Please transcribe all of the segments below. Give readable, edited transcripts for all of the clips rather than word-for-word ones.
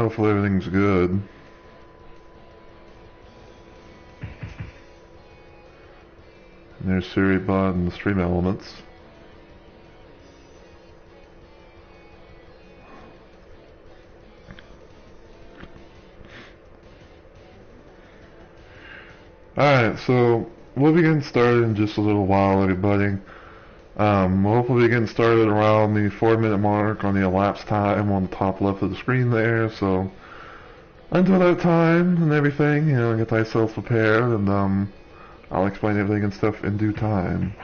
Hopefully everything's good. And there's SiriBot and the Stream Elements. Alright, so we'll be getting started in just a little while, everybody. We'll hopefully be getting started around the 4-minute mark on the elapsed time on the top left of the screen there, so until that time and everything, you know, get thyself prepared, and I'll explain everything and stuff in due time.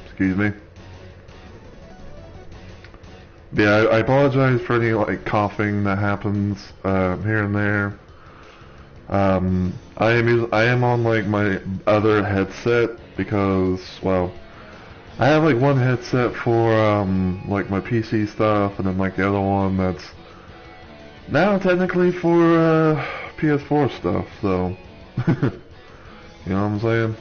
Excuse me. Yeah, I apologize for any like coughing that happens here and there. I am on like my other headset because, well, I have like one headset for like my PC stuff, and then like the other one that's now technically for PS4 stuff. So you know what I'm saying?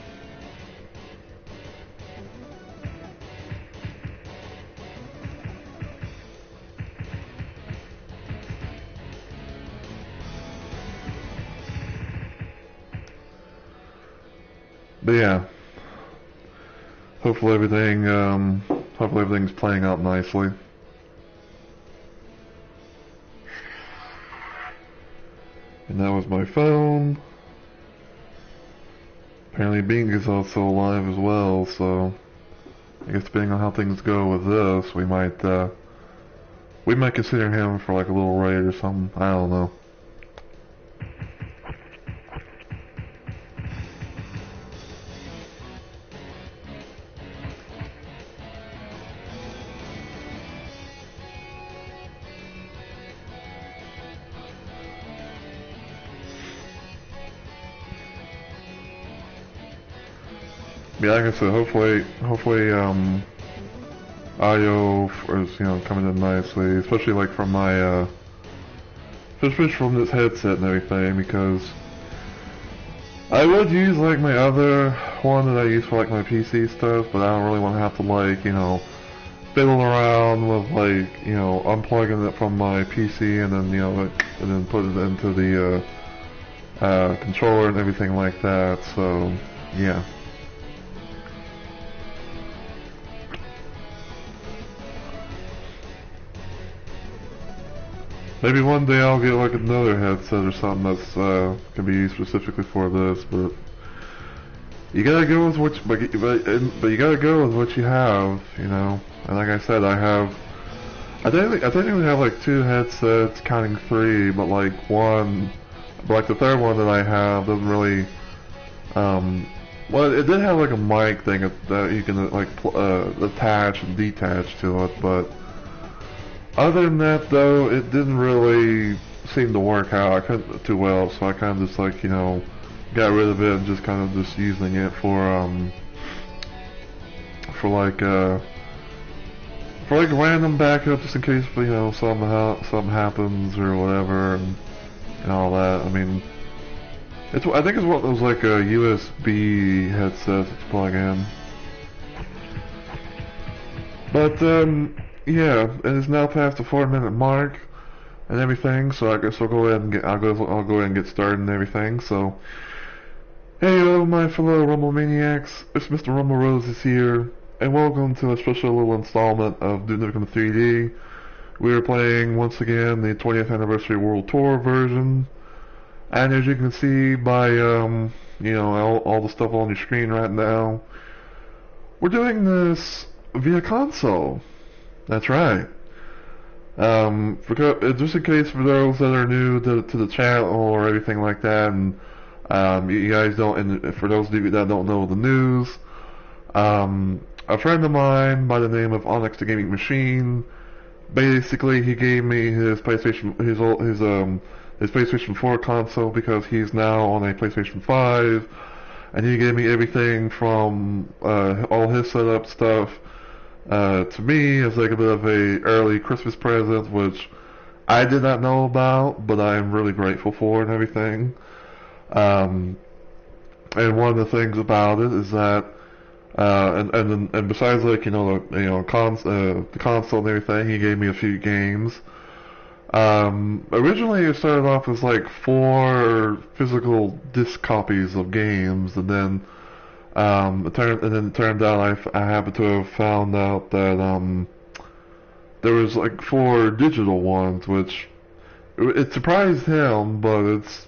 But yeah, hopefully everything's playing out nicely. And that was my phone. Apparently Bing is also alive as well, so I guess depending on how things go with this, we might consider him for like a little raid or something. I don't know. Yeah, like I said, hopefully, audio is, you know, coming in nicely, especially like from my, especially from this headset and everything, because I would use like my other one that I use for like my PC stuff, but I don't really want to have to like, you know, fiddle around with like, you know, unplugging it from my PC and then, you know, like, and then put it into the, controller and everything like that, so, yeah. Maybe one day I'll get like another headset or something that's can be used specifically for this, but you gotta go with what, but you gotta go with what you have, you know. And like I said, I technically have like 2 headsets, counting 3, but like the third one that I have doesn't really, well, it did have like a mic thing that you can like attach and detach to it, but other than that, though, it didn't really seem to work out. I couldn't too well, so I kind of just like, you know, got rid of it and just kind of just using it for like random backup, just in case, you know, something happens or whatever, and all that. I mean, I think it's one of those like USB headsets to plug in. But yeah, it is now past the 4-minute mark and everything, so I guess I'll go ahead and get started and everything. So, hey, hello, my fellow Rumble Maniacs. It's Mr. Rumble Roses here, and welcome to a special little installment of Duke Nukem 3D. We are playing once again the 20th Anniversary World Tour version, and as you can see by you know, all the stuff on your screen right now, we're doing this via console. That's right. Just in case for those that are new to the channel or anything like that, and you guys don't, and for those of you that don't know the news, a friend of mine by the name of Onyx the Gaming Machine, basically he gave me his his PlayStation 4 console because he's now on a PlayStation 5, and he gave me everything from all his setup stuff. To me, it's like a bit of a early Christmas present, which I did not know about, but I'm really grateful for and everything. and one of the things about it is that and besides like the console and everything, he gave me a few games. Originally it started off as like 4 physical disc copies of games, and then it turned out I happened to have found out that there was like 4 digital ones, which it surprised him, but it's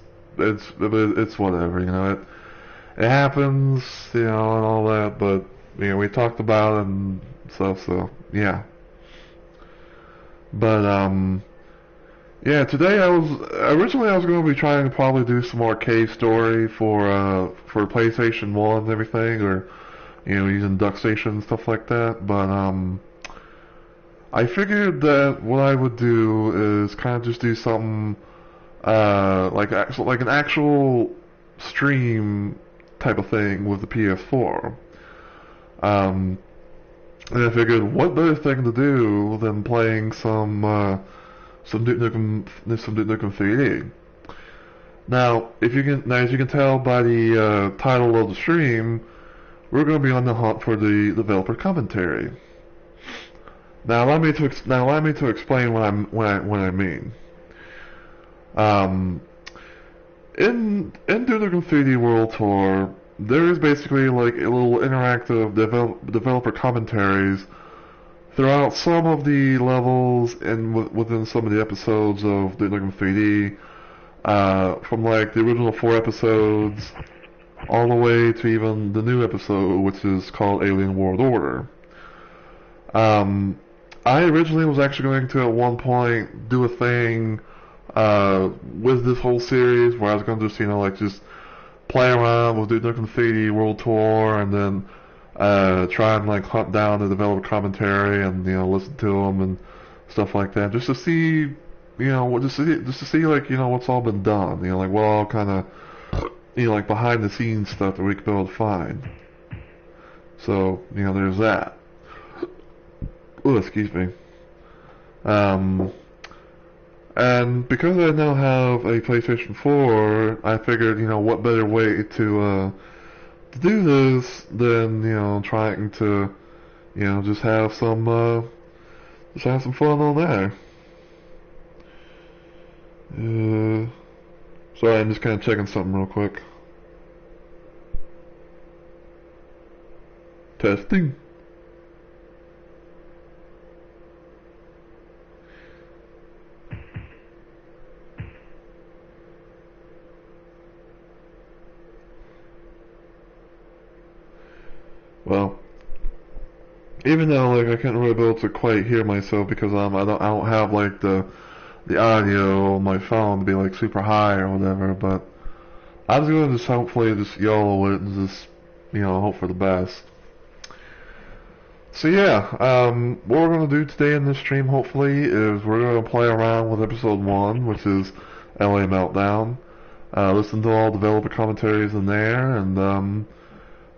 whatever, it happens, and all that, but we talked about it and stuff, so yeah. But yeah, today I was going to be trying to probably do some more cave story for PlayStation 1 and everything, or using DuckStation and stuff like that, but I figured that what I would do is kind of just do something like an actual stream type of thing with the PS4. And I figured, what better thing to do than playing some Duke Nukem 3D. Now, as you can tell by the title of the stream, we're going to be on the hunt for the developer commentary. Now, allow me to explain what I mean. In Duke Nukem 3D World Tour, there is basically like a little interactive developer commentaries throughout some of the levels and within some of the episodes of Duke Nukem 3D, from like the original 4 episodes all the way to even the new episode, which is called Alien World Order. I originally was actually going to at one point do a thing with this whole series where I was going to just just play around with Duke Nukem 3D World Tour, and then try and like hunt down the developer commentary and listen to them and stuff like that, just to see just to see like what's all been done, like what all kind of like behind the scenes stuff that we could be able to find. So there's that. Oh, excuse me. And because I now have a PlayStation 4, I figured, what better way to do this than, trying to, just have some fun on there. Sorry, I'm just kind of checking something real quick. Testing. Well, even though like I can't really be able to quite hear myself because I don't have like the audio on my phone to be like super high or whatever, but I was gonna just hopefully just YOLO it and just hope for the best. So yeah, what we're gonna do today in this stream hopefully is we're gonna play around with episode 1, which is LA Meltdown. Listen to all developer commentaries in there, and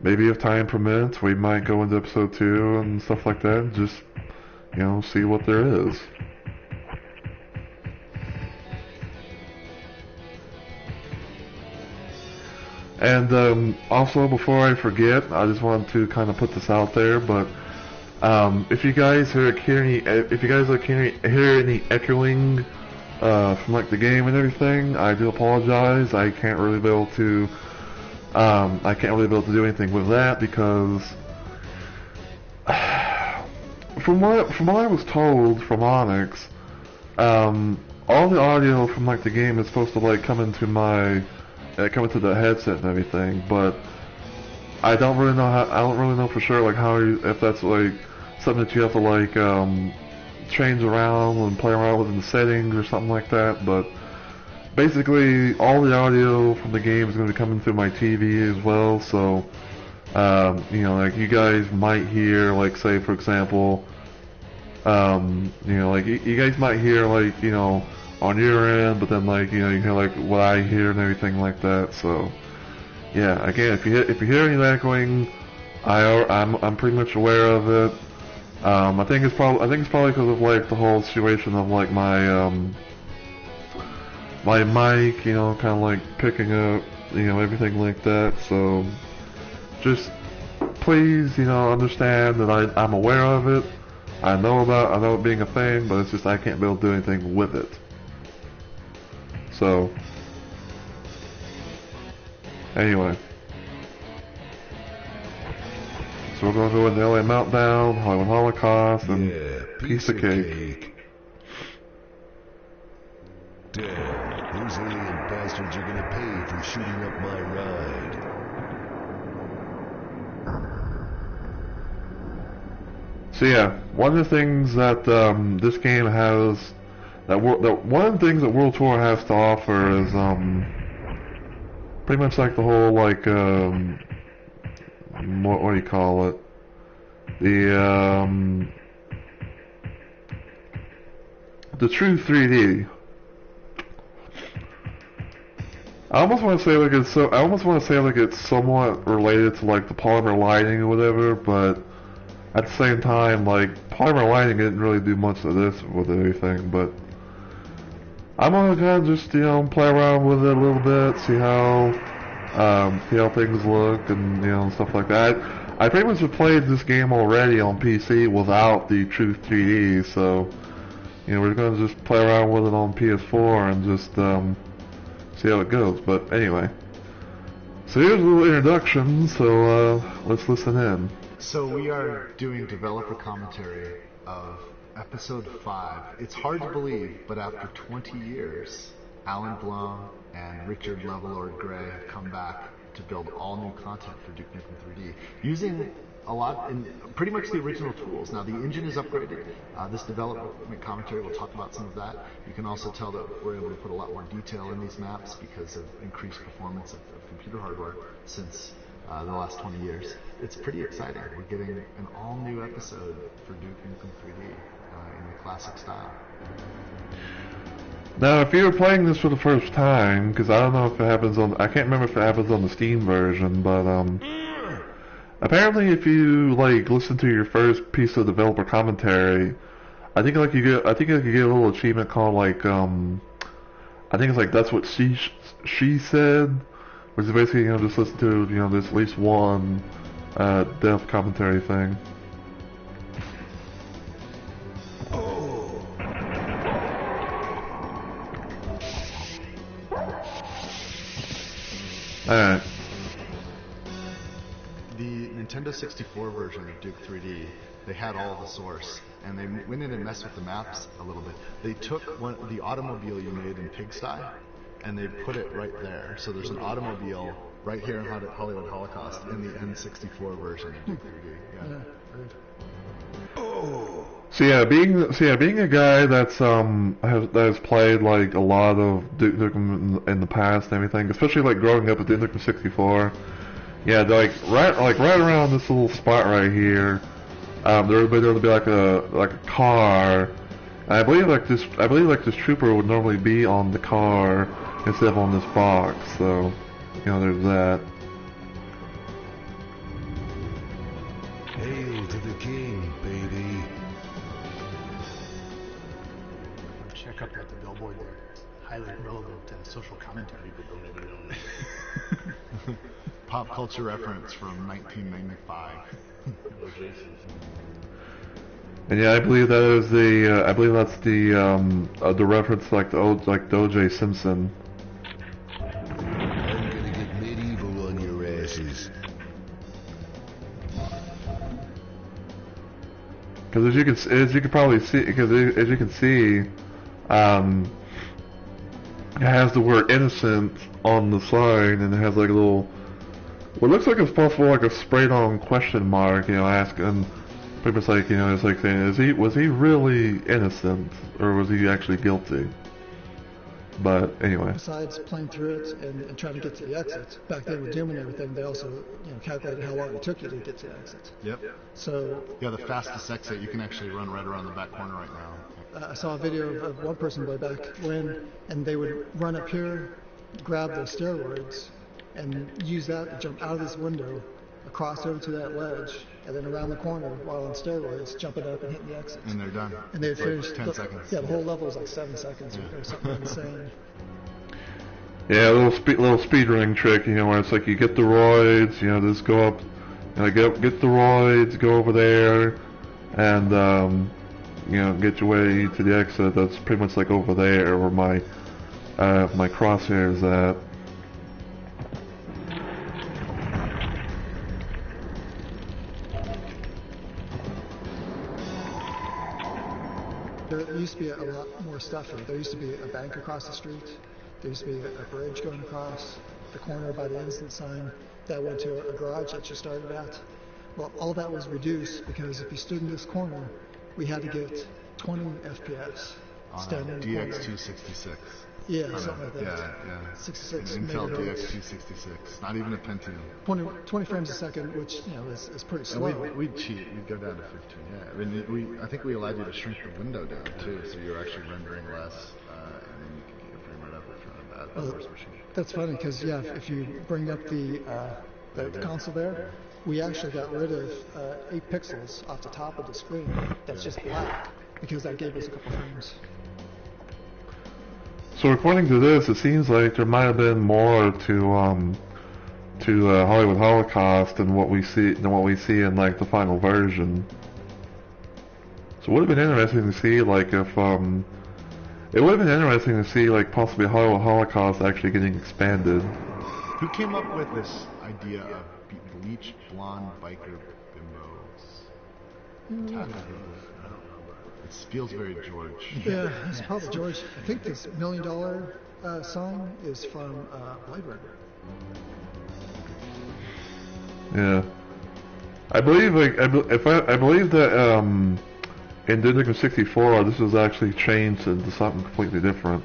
maybe if time permits, we might go into episode 2 and stuff like that, and just, see what there is. And also, before I forget, I just want to kind of put this out there, but if you guys hear any echoing from like the game and everything, I do apologize. I can't really be able to do anything with that because from what I was told from Onyx, all the audio from like the game is supposed to like come into the headset and everything, but I don't really know for sure like if that's like something that you have to like change around and play around with in the settings or something like that, but basically all the audio from the game is going to be coming through my TV as well, so like you guys might hear like, say for example, like you guys might hear like on your end, but then like you hear like what I hear and everything like that. So yeah, again, if you hear any echoing, I'm pretty much aware of it. I think it's probably because of like the whole situation of like my mic, kind of like picking up everything like that. So just please, understand that I'm aware of it. I know it being a thing, but it's just I can't be able to do anything with it. So anyway. So we're gonna go with the LA Meltdown, Hollywood Holocaust, and Piece of Cake. Damn, those alien bastards are gonna pay for shooting up my ride. So yeah, one of the things that this game has, one of the things that World Tour has to offer is pretty much like the whole what do you call it? The true 3D. I almost want to say like it's somewhat related to like the polymer lighting or whatever, but at the same time, like polymer lighting didn't really do much of this with anything. But I'm gonna kind of just play around with it a little bit, see how things look and stuff like that. I pretty much have played this game already on PC without the true 3D, so we're gonna just play around with it on PS4 and just see how it goes. But anyway, so here's a little introduction, so let's listen in. So we are doing developer commentary of episode 5. It's hard to believe, but after 20 years, Alan Blum and Richard Levelord Gray have come back to build all new content for Duke Nukem 3D using pretty much the original tools. Now the engine is upgraded. This development commentary will talk about some of that. You can also tell that we're able to put a lot more detail in these maps because of increased performance of computer hardware since the last 20 years. It's pretty exciting. We're getting an all-new episode for Duke Nukem 3D in the classic style. Now, if you're playing this for the first time, because I don't know if it happens I can't remember if it happens on the Steam version, but apparently if you listen to your first piece of developer commentary, I think you get a little achievement called I think it's that's what she said. Which is basically, just listen to, this at least one, dev commentary thing. Alright. The Nintendo 64 version of Duke 3D, they had all the source, and they went in and messed with the maps a little bit. They took the automobile you made in Pigsty, and they put it right there. So there's an automobile right here in Hollywood Holocaust in the N64 version of Duke 3D. Yeah. So being a guy that's has played a lot of Duke Nukem in the past and everything, especially growing up with Duke Nukem 64. Yeah, right around this little spot right here, there'll be like a car. And I believe this trooper would normally be on the car instead of on this box, so there's that. Hail to the king, baby. Check up at the billboard there. Highly relevant social commentary video. Pop culture reference from 1995. And yeah, I believe that is that's the reference to the O.J. Simpson. I'm gonna get medieval on your asses. Because as you can probably see, it has the word innocent on the side, and it has a little, what looks like it's possible a sprayed on question mark, asking, pretty much it's saying, was he really innocent, or was he actually guilty? But anyway. Besides playing through it and trying to get to the exit, back then with Doom and everything, they also calculated how long it took you to get to the exit. Yep. So yeah, the fastest exit you can actually run right around the back corner right now. I saw a video of one person way back when, and they would run up here, grab the steroids, and use that to jump out of this window, across over to that ledge, and then around the corner while on steroids, jumping up and hitting the exit. And they're done. And they finished 10 seconds. Yeah, the whole level was 7 seconds or something insane. Yeah, little speed running trick, you know, where it's like you get the roids, you know, just go up, you know, get the roids, go over there, and you know, get your way to the exit. That's pretty much like over there where my crosshair is at. There used to be a lot more stuff here. There used to be a bank across the street. There used to be a bridge going across the corner by the innocent sign that went to a garage that you started at. Well, all that was reduced because if you stood in this corner, we had to get 20 FPS On standing in the corner. DX266. Yeah, something like that. Yeah. 66 An Intel megahertz. DX266. Not even a Pentium. 20 frames a second, which is pretty And slow. we'd cheat. We'd go down to 15. Yeah. I mean, I think we allowed you to shrink the window down too, so you're actually rendering less, and then you can get your frame rate up if you're on a bad numbers machine. That's funny because if you bring up the console there, we actually got rid of 8 pixels off the top of the screen. That's just black because that gave us a couple frames. So according to this, it seems like there might have been more to Hollywood Holocaust than what we see in like the final version. So it would have been interesting to see like if it would have been interesting to see like possibly Hollywood Holocaust actually getting expanded. Who came up with this idea of bleached blonde biker bimbos? Tattoo. It feels very George. Yeah, it's probably George. I think this $1 Million sign is from Blade Runner. Yeah, I believe like I believe that in Duke Nukem 64 this was actually changed into something completely different.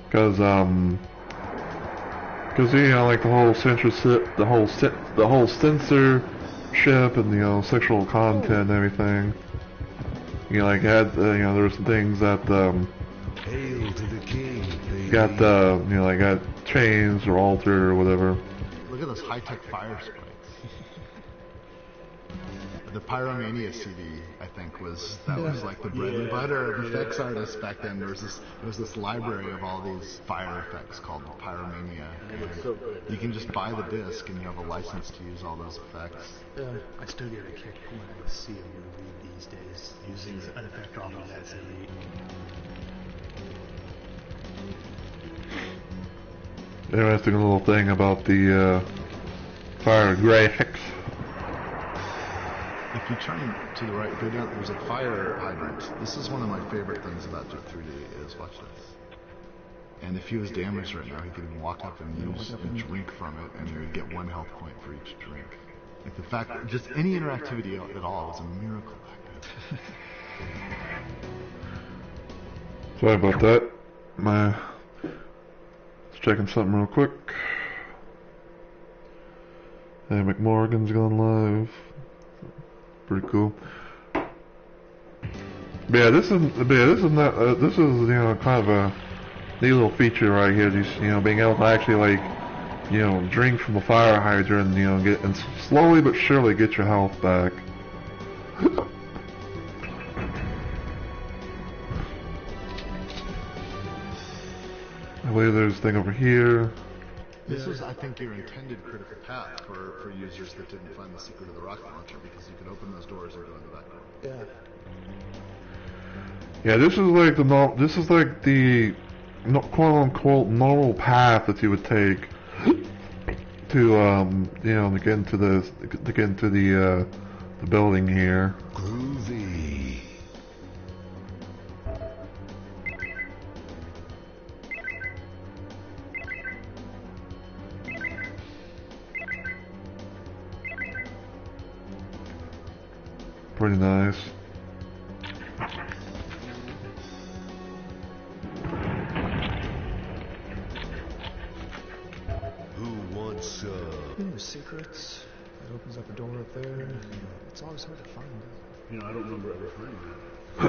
Because you know, like the whole censorship, the whole censorship, and you know, sexual content and everything. You know, like had you know, there were some things that Hail to the king, baby. got you know, like got changed or altered or whatever. Look at those high-tech fire spikes. The Pyromania CD, I think, was like the bread and butter of effects artists back then. There was this library of all these fire effects called Pyromania. You can just buy the disc and you have a license to use all those effects. Yeah. I still get a kick when I see a movie these days using an effect off of that CD. Interesting little thing about the fire graphics. If you turn to the right, go down, there's a fire hydrant. This is one of my favorite things about Duke 3D is watch this. And if he was damaged right now, he could even walk up and use a drink from it, and he would get 1 health point for each drink. Like the fact that just any interactivity at all was a miracle back then. Sorry about that. Just checking something real quick. Hey, McMorgan's gone live. Pretty cool. But yeah, this is you know, kind of a neat little feature right here. Just, you know, being able to actually like, you know, drink from the fire hydrant and, you know, get and slowly but surely get your health back. I believe there's a thing over here. This was, I think, your intended critical path for users that didn't find the secret of the rocket launcher, because you could open those doors and go in the back door. Yeah. Yeah, this is like the quote unquote normal path that you would take to you know, to get into the building here. Groovy. Pretty nice. Who wants some? There's secrets. That opens up a door up there. It's always hard to find. You know, I don't remember ever finding it.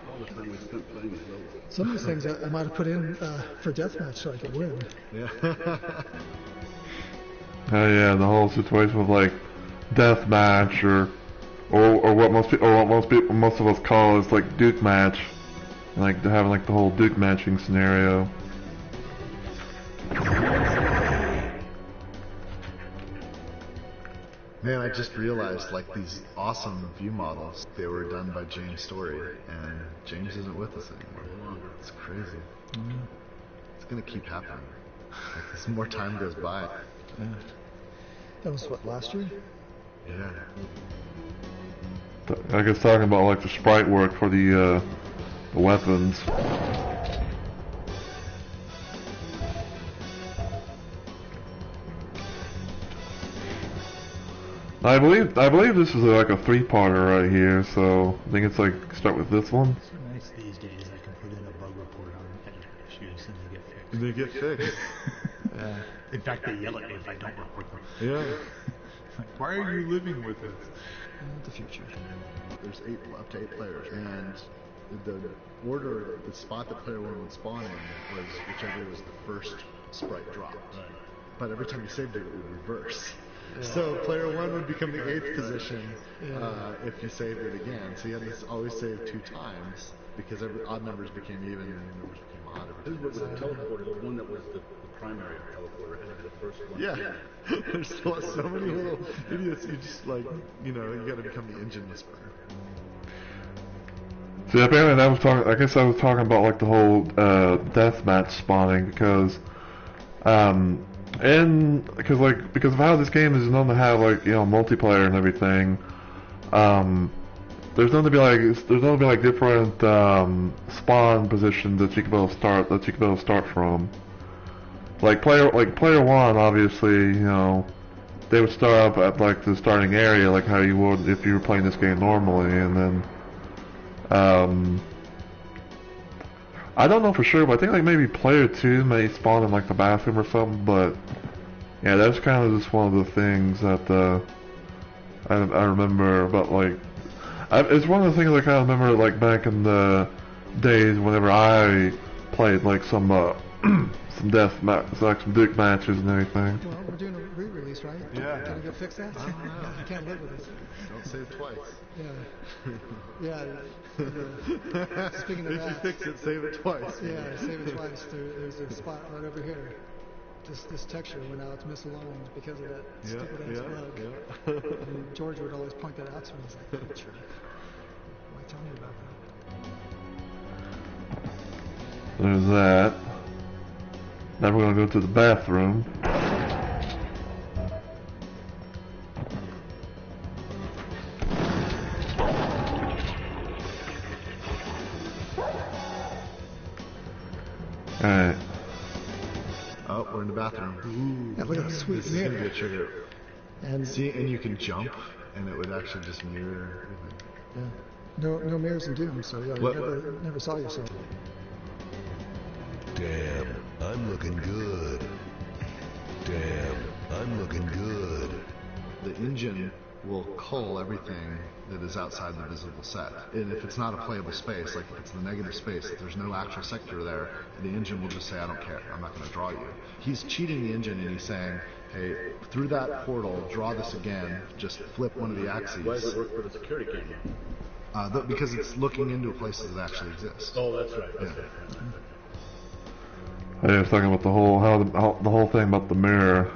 All the time we spent playing it over. Some of these things I might have put in for deathmatch so I could win. Yeah. Oh yeah, the whole situation with like deathmatch or what most of us call is like Duke match, like having like the whole Duke matching scenario. Man, I just realized, like, these awesome view models, they were done by James Story, and James isn't with us anymore. It's crazy. It's gonna keep happening. Like, as more time goes by. That was what, last year? Yeah. I guess talking about like the sprite work for the weapons. I believe this is like a three-parter right here, so I think it's like start with this one. It's so nice these days. I can put in a bug report on editor issues and they get fixed. They get fixed. Yeah. In fact, they yell at me if I don't report them. Yeah. Like, why are you living with us? The future. There's up to 8 players, and the order, the spot that player 1 would spawn in was whichever was the first sprite dropped. Right. But every time you saved it, it would reverse. So player 1 would become the 8th position if you saved it again. So you had to always save 2 times because odd numbers became even and even numbers became odd. This was the teleporter, the one that was the primary teleporter, and the first one. Yeah. There's still so many little idiots. You just like, you got to become the engine whisperer. See, apparently that was talking. I guess I was talking about like the whole deathmatch spawning because because of how this game is known to have like multiplayer and everything, there's known to be like different spawn positions that you can be able to start from. Like player 1, obviously, they would start up at like the starting area, like how you would if you were playing this game normally, and then I don't know for sure, but I think like maybe player 2 may spawn in like the bathroom or something, but yeah, that's kind of just one of the things that I remember about like it's one of the things I kind of remember like back in the days whenever I played like some some some dick matches and everything. Well, we're doing a re-release, right? Yeah. Can we go fix that? I don't know. I can't live with this. Don't save twice. Yeah. Yeah. Speaking of If you that. fix it, save it twice. Yeah, save it twice. There's a spot right over here. This texture went out, it's misaligned because of that stupid ass bug. And George would always point that out to me. He's like, Richard, why tell me about that? There's that. Now we're gonna go to the bathroom. Alright. Oh, we're in the bathroom. Yeah, look at the sweet This is gonna be mirror. a trigger. And See, and you can jump, and it would actually just mirror everything. yeah, no mirrors in Doom, so yeah, What- you never saw yourself. Damn, I'm looking good. Damn, I'm looking good. The engine will cull everything that is outside the visible set. And if it's not a playable space, like if it's the negative space, if there's no actual sector there, the engine will just say, I don't care, I'm not going to draw you. He's cheating the engine and he's saying, hey, through that portal, draw this again, just flip one of the axes. Why does it work for the security camera? Because it's looking into places that actually exist. Oh, that's right. Yeah. Okay. I was talking about the whole thing about the mirror.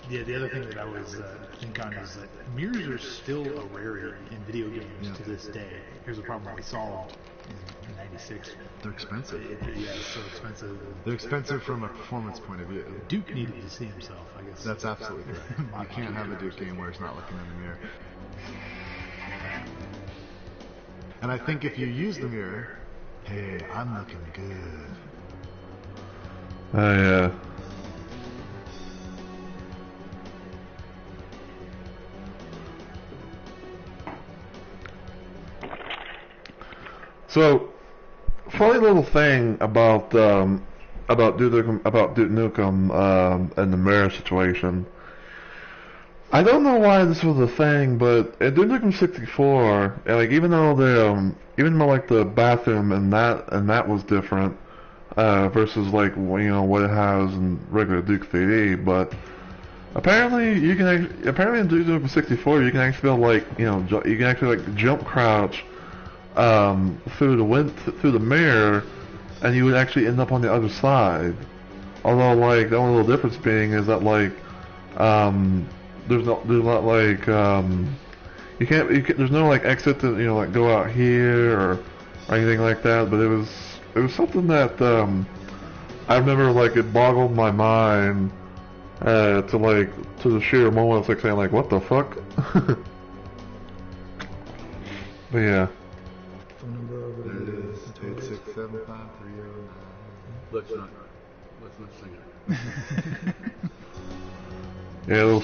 Yeah, the other thing that I was think on is that mirrors are still a rarity in video games to this day. Here's a problem we solved in '96. They're expensive. Yeah, it's so expensive. They're expensive from a performance point of view. Duke needed to see himself, I guess. That's absolutely correct. You can't have a Duke game where he's not looking in the mirror. And I think if you use the mirror, hey, I'm looking good. Yeah. So, funny little thing about Duke Nukem and the mirror situation. I don't know why this was a thing, but in Duke Nukem 64, and like even though the bathroom and that was different versus like what it has in regular Duke 3D, but apparently in Duke Nukem 64 you can actually you can actually like jump crouch through the mirror, and you would actually end up on the other side. Although like the only little difference being is that like there's not like there's no like exit to like go out here or anything like that. But it was something that I remember like it boggled my mind to the sheer moment of like saying like what the fuck. But yeah. Phone number over There there. it is. 8675309. Let's not sing it. Yeah, little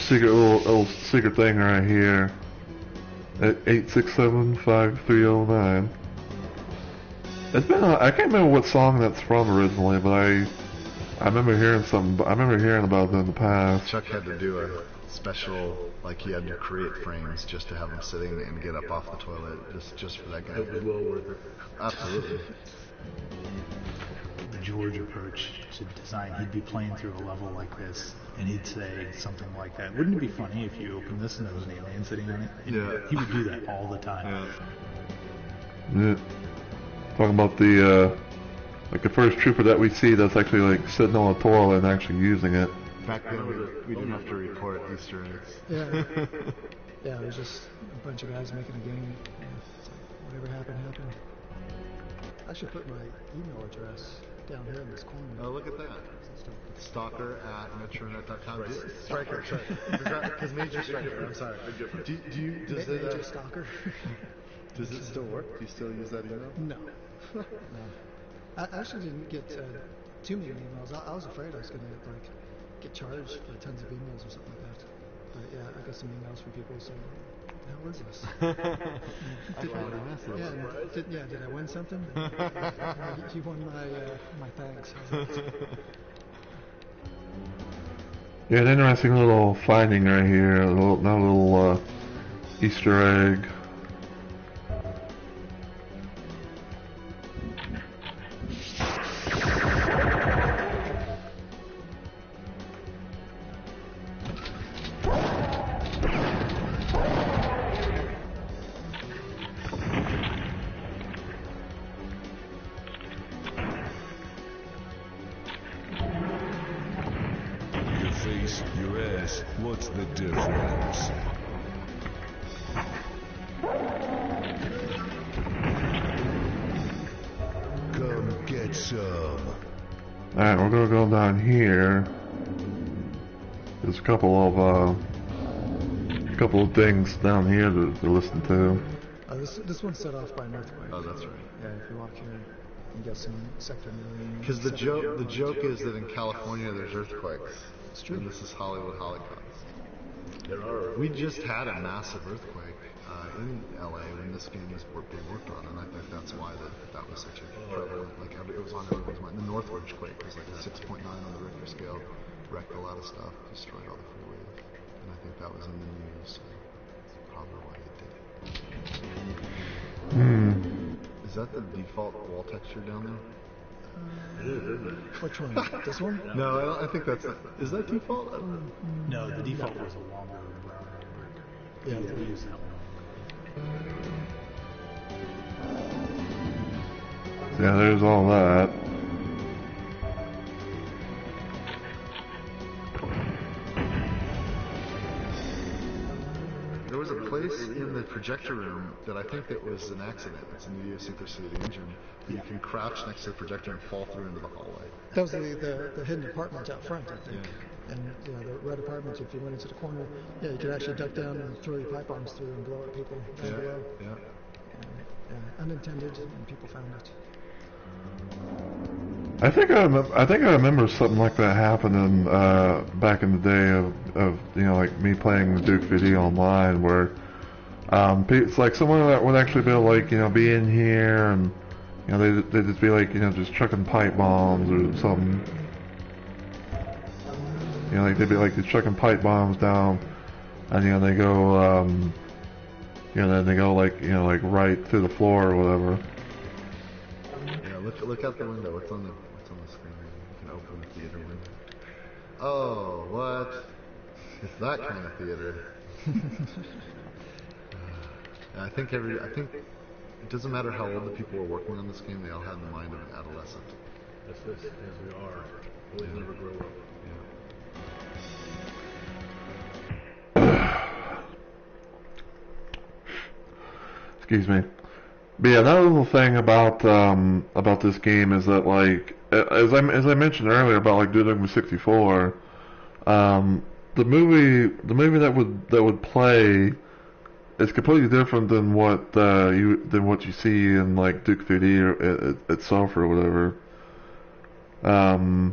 secret thing right here. At 867-5309. It's been I can't remember what song that's from originally, but I remember hearing something. I remember hearing about it in the past. Chuck had to do a special, like he had to create frames just to have him sitting and get up off the toilet, just for that guy. It was well worth it. Absolutely. The George approach to design, he'd be playing through a level like this, and he'd say something like that. Wouldn't it be funny if you opened this and there was an alien sitting on it? And Yeah. He would do that all the time. Yeah. Talking about the like the first trooper that we see that's actually like sitting on a toilet and actually using it. Back then we didn't have to report Easter eggs. Yeah. Yeah, it was just a bunch of guys making a game. And it's like, whatever happened, happened. I should put my email address down here in this corner. Oh, look at that. Stalker@metronet.com. Striker. Because Major Striker. I'm sorry. Does Major it Stalker. does it still work? Do you still use that email? No. No. I actually didn't get too many emails. I was afraid I was going to like get charged for tons of emails or something like that. But yeah, I got some emails from people saying, "How is this?" Did I win something? You won my thanks. Yeah, an interesting little finding right here. A little Easter egg. Your face, your ass, what's the difference? Come get some. Alright, we're gonna go down here. There's a couple of things down here to listen to. This one's set off by an earthquake. Oh, that's right. Yeah, if you walk here, you get some sector million. Because the joke is that in California there's earthquakes. It's true. And this is Hollywood Holocaust. There are. We just had a massive earthquake in LA when this game was being worked on, and I think that's why that was such a prevalent. Like it was on everyone's mind. The Northridge quake was like a 6.9 on the Richter scale, wrecked a lot of stuff, destroyed all the freeways, and I think that was in the news. So that's probably why they did it. Is that the default wall texture down there? Which one? This one? No, I think that's. Is that default? I don't know. No, the default was a longer brown brick. Yeah, we used that one. Yeah, there's all that. There was a place in the projector room that I think that was an accident. It's an idiosyncrasy of the engine. You can crouch next to the projector and fall through into the hallway. That was the hidden apartment out front, I think. And the red apartments, if you went into the corner, you could actually duck down and throw your pipe bombs through and blow up people down below. Yeah. Unintended, and people found it. I think I remember something like that happening back in the day of like me playing the Duke Video online, where it's like someone that would actually be able to, like be in here and they'd just be like just chucking pipe bombs or something. Like they'd be like just chucking pipe bombs down, and they go then they go like right through the floor or whatever. Yeah. Look out the window. What's on the screen? You can open the theater window. Oh, what? It's that kind of theater. I think it doesn't matter how old the people were working on this game. They all had the mind of an adolescent. That's this as we are. Always never grow up. Yeah. Excuse me. But yeah, another little thing about this game is that like as I mentioned earlier about like Duke Nukem 64, the movie that would play is completely different than what you see in like Duke 3D itself or whatever. 'Cause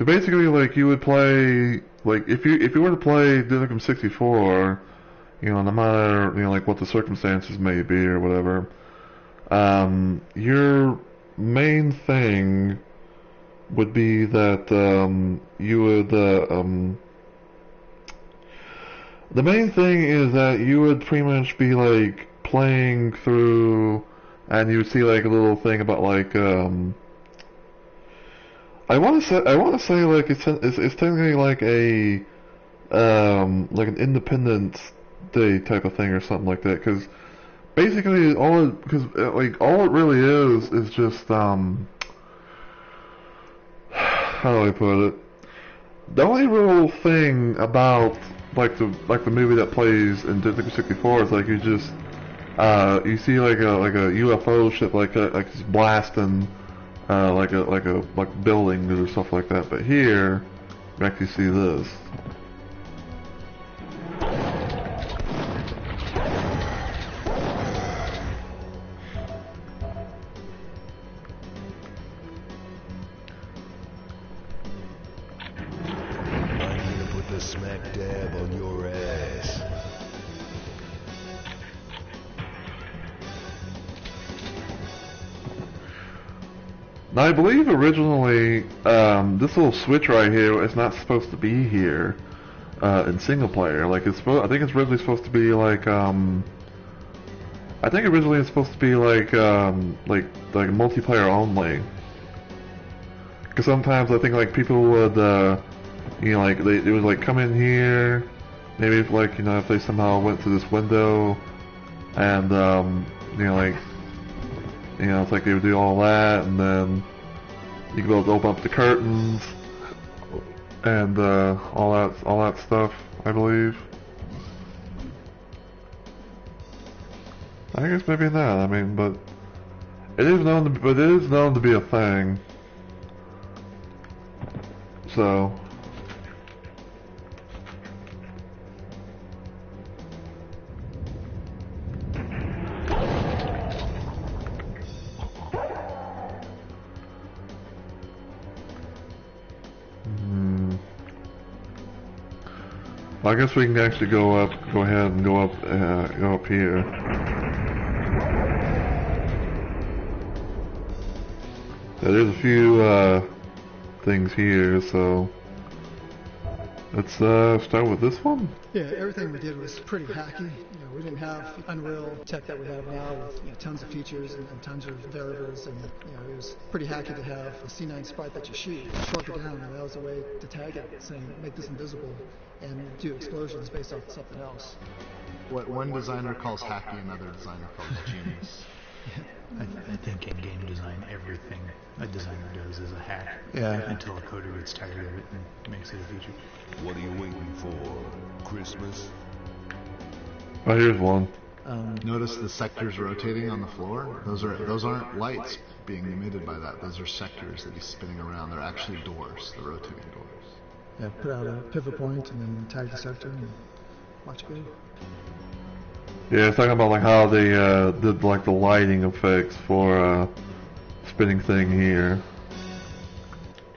basically like you would play like if you were to play Duke Nukem 64, you know, no matter like what the circumstances may be or whatever, your main thing would be that you would the main thing is that you would pretty much be like playing through, and you would see like a little thing about like I want to say like it's technically like a like an Independence Day type of thing or something like that, because basically all it really is just how do I put it? The only real thing about like the movie that plays in Duke Nukem 64 is like you just you see like a UFO ship like just blasting like buildings or stuff like that. But here you actually see this. Smack dab on your ass. Now I believe originally this little switch right here is not supposed to be here in single player. Like I think it's originally supposed to be like I think originally it's supposed to be like multiplayer only. Because sometimes I think like people would you know, like they would like come in here, maybe if like, you know, if they somehow went to this window, and you know, like, you know, it's like they would do all that, and then you could be able to open up the curtains and all that stuff, I believe. I guess maybe not. I mean, but it is known to be a thing. So. I guess we can actually go ahead and go up here. Yeah, there's a few things here, so let's start with this one. Yeah, everything we did was pretty hacky. You know, we didn't have Unreal tech that we have now with, you know, tons of features and tons of variables, and you know, it was pretty hacky to have a C9 sprite that you shoot, shrunk it down, and that was a way to tag it, saying make this invisible and do explosions based off something else. What one designer calls hacky, another designer calls genius. I think in game design, everything a designer does is a hack. Yeah. Until a coder gets tired of it and makes it a feature. What are you waiting for? Christmas? Oh, here's one. Notice the sectors rotating on the floor? Those aren't lights being emitted by that. Those are sectors that he's spinning around. They're actually doors. They're rotating doors. Yeah, put out a pivot point and then tag the sector and watch it go. Yeah, it's talking about like how they did like the lighting effects for spinning thing here.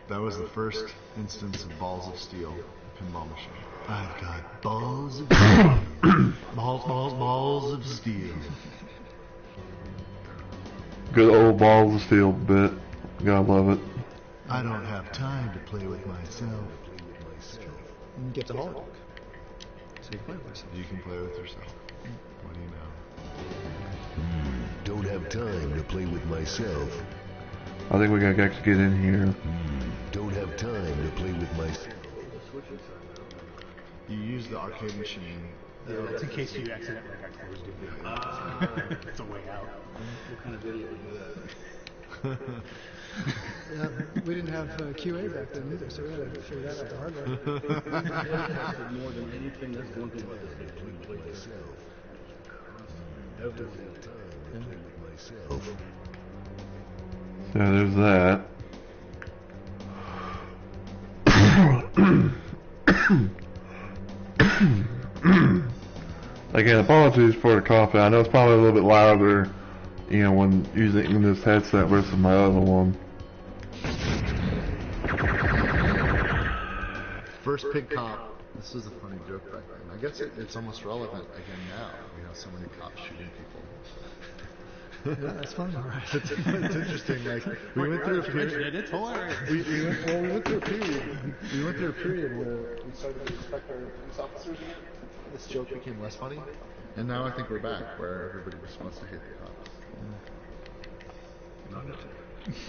That was the first instance of Balls of Steel pinball machine. I've got balls of steel. balls of steel. Good old Balls of Steel bit. Gotta love it. I don't have time to play with myself. And you get to Holodeck. So you play with yourself. You can play with yourself. What do you know? Don't have time to play with myself. I think we gotta actually get in here. Don't have time to play with myself. You use the arcade machine. That's in case you accidentally got closed in video. It's a way out. What kind of video would do that? Yeah, we didn't have QA back then either, so we had to figure that out the hard way. More than anything, that's one thing about this game. Definitely. Time to play with myself. Yeah, there's that. Again, apologies for the coffee. I know it's probably a little bit louder, you know, when using this headset versus my other one. First pig cop. This was a funny joke back then. I guess it's almost relevant again now. We have so many cops shooting people. Yeah, that's fun. It's interesting. Like we went through a period. It's hilarious. We went through a period. We went through a period where we started to respect our police officers again. This joke became less funny, and now I think we're back where everybody just wants to hate the cops.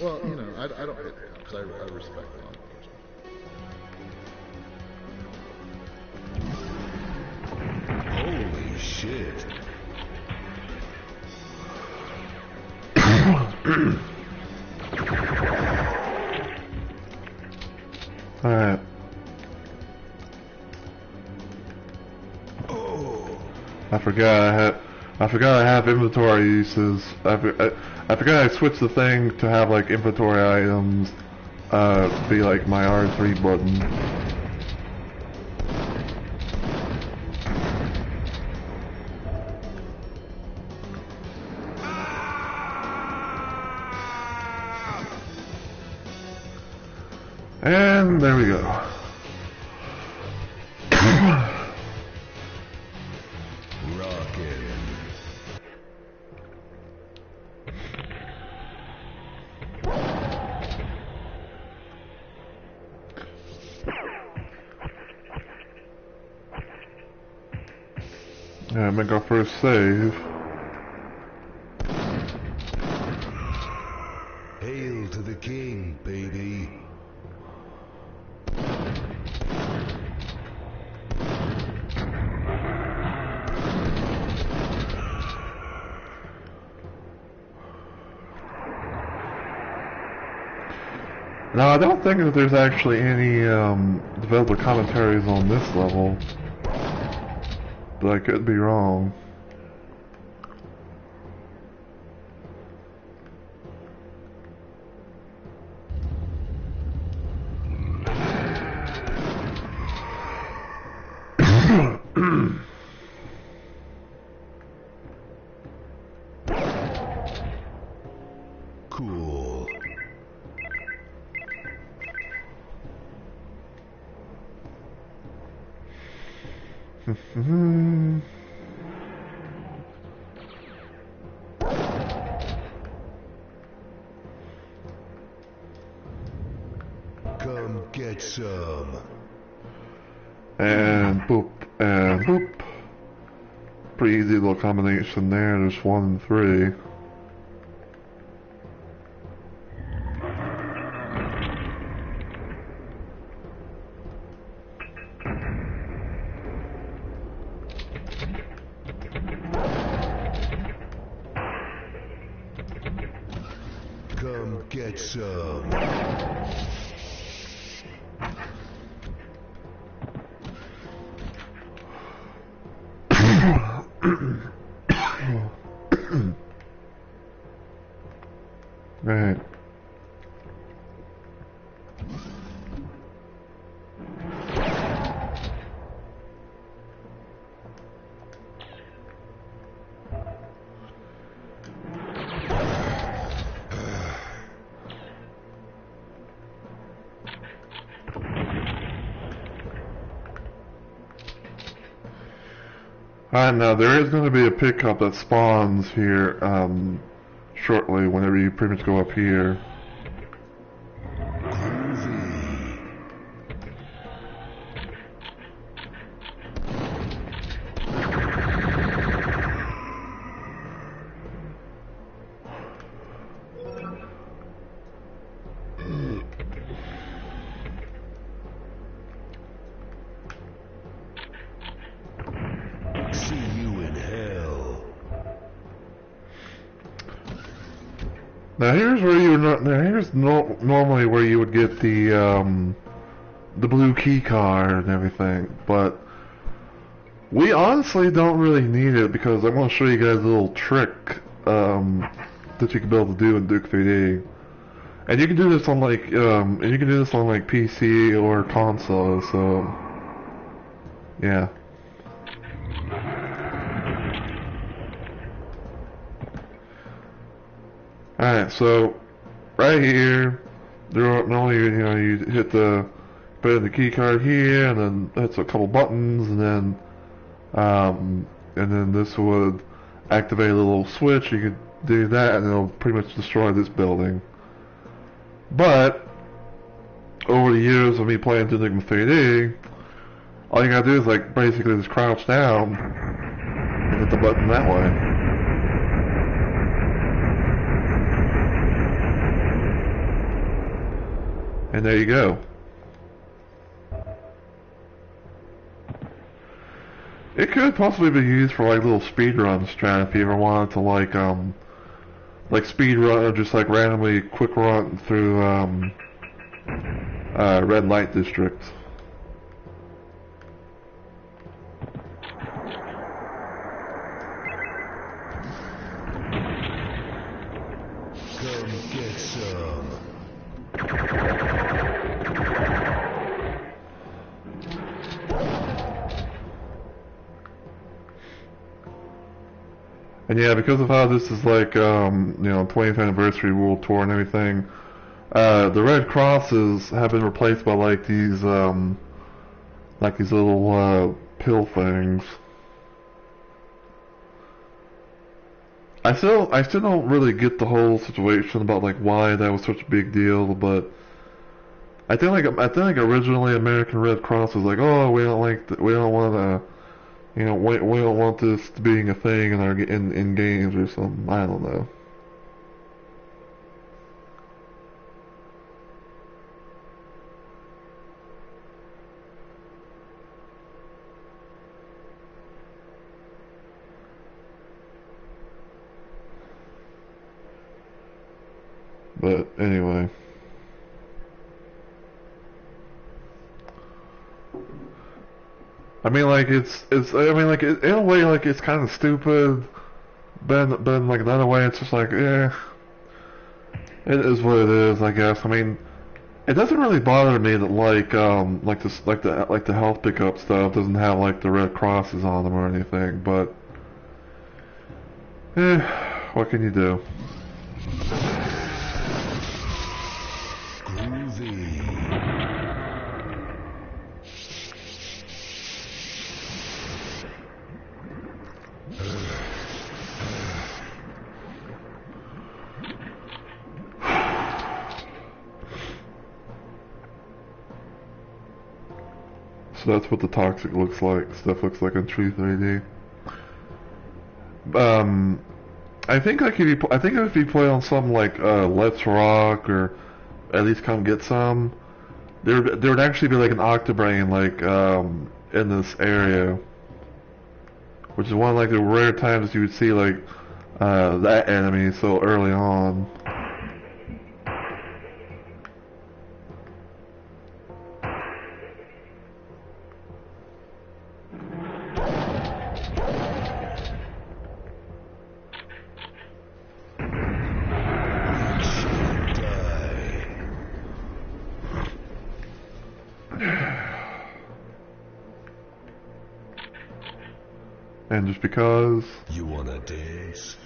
Well, you know, I don't hate the cops. I respect law enforcement. Holy shit. Alright. I forgot I have inventory uses. I forgot I switched the thing to have like inventory items be like my R3 button. And there we go. Rockin'. Yeah, make our first save. Hail to the king, baby. No, I don't think that there's actually any developer commentaries on this level, but I could be wrong. Cool. Come get some. And boop, and boop. Pretty easy little combination there. There's 1 and 3. Come get some. Right. Alright, now there is going to be a pickup that spawns here shortly whenever you pretty much go up here. Groovy. See you in hell. Now here's where you would normally where you would get the blue key card and everything, but We honestly don't really need it because I'm going to show you guys a little trick that you can be able to do in Duke 3D. And you can do this on like PC or console. So yeah. All right, so right here, normally you hit put in the key card here, and then hits a couple buttons, and then this would activate a little switch. You could do that, and it'll pretty much destroy this building. But over the years of me playing Duke Nukem 3D, all you gotta do is like basically just crouch down and hit the button that way. And there you go. It could possibly be used for like little speed runs, Strat, if you ever wanted to like speed run or just like randomly quick run through red light districts. Come get some. And yeah, because of how this is like, 20th anniversary World Tour and everything, the red crosses have been replaced by like these little pill things. I still don't really get the whole situation about like why that was such a big deal, but I think like originally American Red Cross was like, oh, we don't want to. We don't want this being a thing in games or something. I don't know. But anyway. I mean, like in a way, like it's kind of stupid, but like another way, it's just like, it is what it is, I guess. I mean, it doesn't really bother me that the health pickup stuff doesn't have like the red crosses on them or anything, but what can you do? Groovy. So that's what the Toxic looks like. Stuff looks like in True 3D. I think like if you play on something like Let's Rock or at least Come Get Some, there would actually be like an Octobrain like in this area, which is one of like the rare times you would see like that enemy so early on. And just because You wanna dance?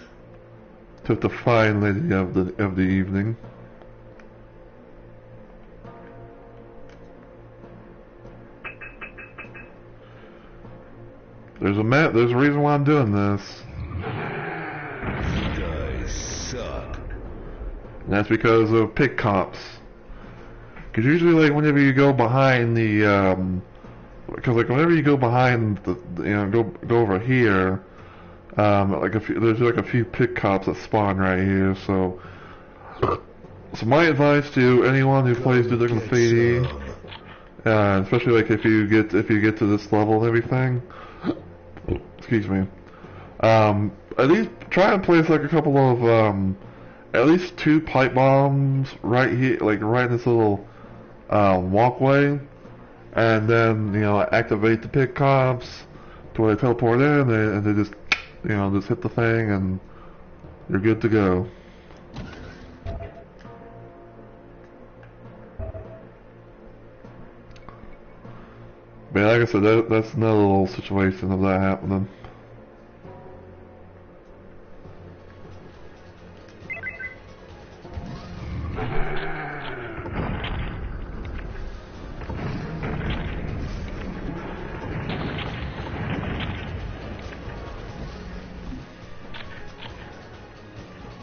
took the fine lady of the evening. There's a reason why I'm doing this. You guys suck. And that's because of pick cops. Because usually, like, whenever you go behind the, because like whenever you go behind the, go over here, there's like a few pick cops that spawn right here. So my advice to anyone who plays Duke Nukem 3D, especially like if you get to this level and everything, excuse me, at least try and place like a couple of at least 2 pipe bombs right here, like right in this little walkway, and then activate the pick cops, to where they teleport in, and they just, you know, just hit the thing, and you're good to go. But yeah, like I said, that's another little situation of that happening.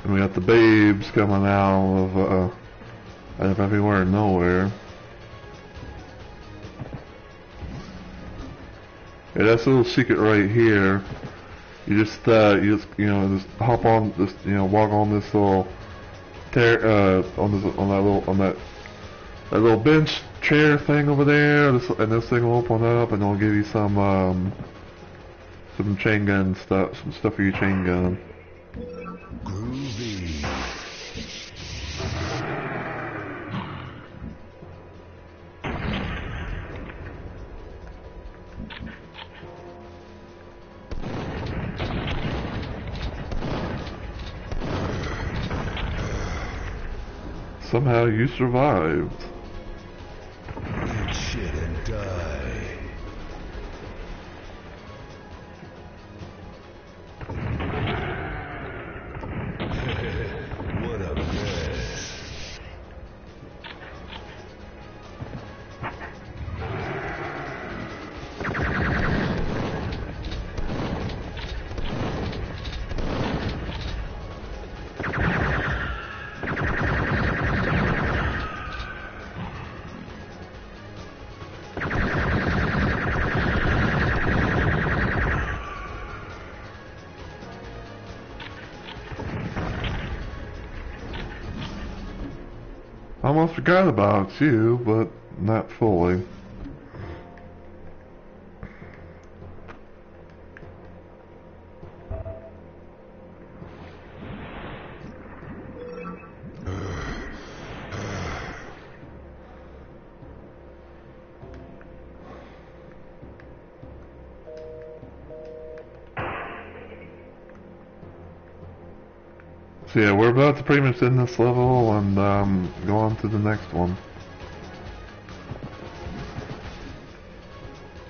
And we got the babes coming out of everywhere and nowhere. Yeah, that's a little secret right here. You just hop on this, walk on this little on that little bench chair thing over there, and this thing will open up, and it'll give you some chain gun stuff, some stuff for your chain gun. Groovy. Somehow you survived. Eat shit and die. What a mess. I almost forgot about you, but not fully. So yeah, we're about to pretty much end this level and go on to the next one.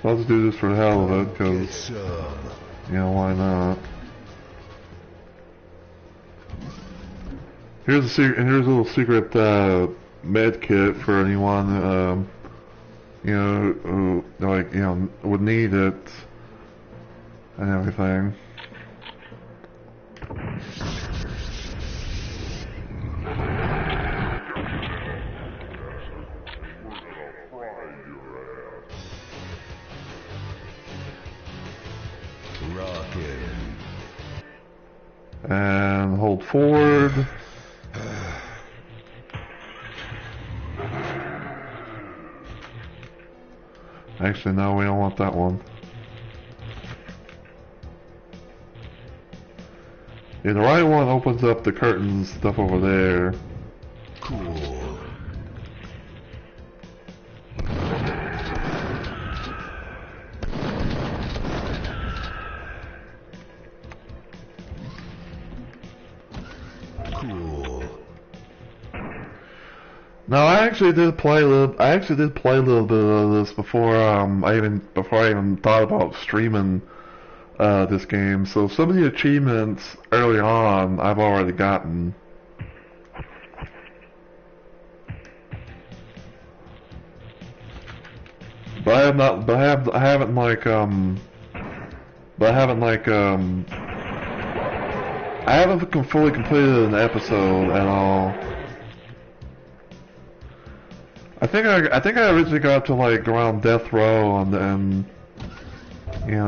So I'll just do this for the hell of it, Get because, some. why not? Here's a little secret med kit for anyone, who would need it and everything. Rockin'. And hold forward. Actually, no, we don't want that one. Yeah, the right one opens up the curtains stuff over there. Cool. Cool. No, I actually did play a little bit of this before I even thought about streaming this game. So some of the achievements early on I've already gotten. But I haven't fully completed an episode at all. I think I originally got up to like around Death Row and then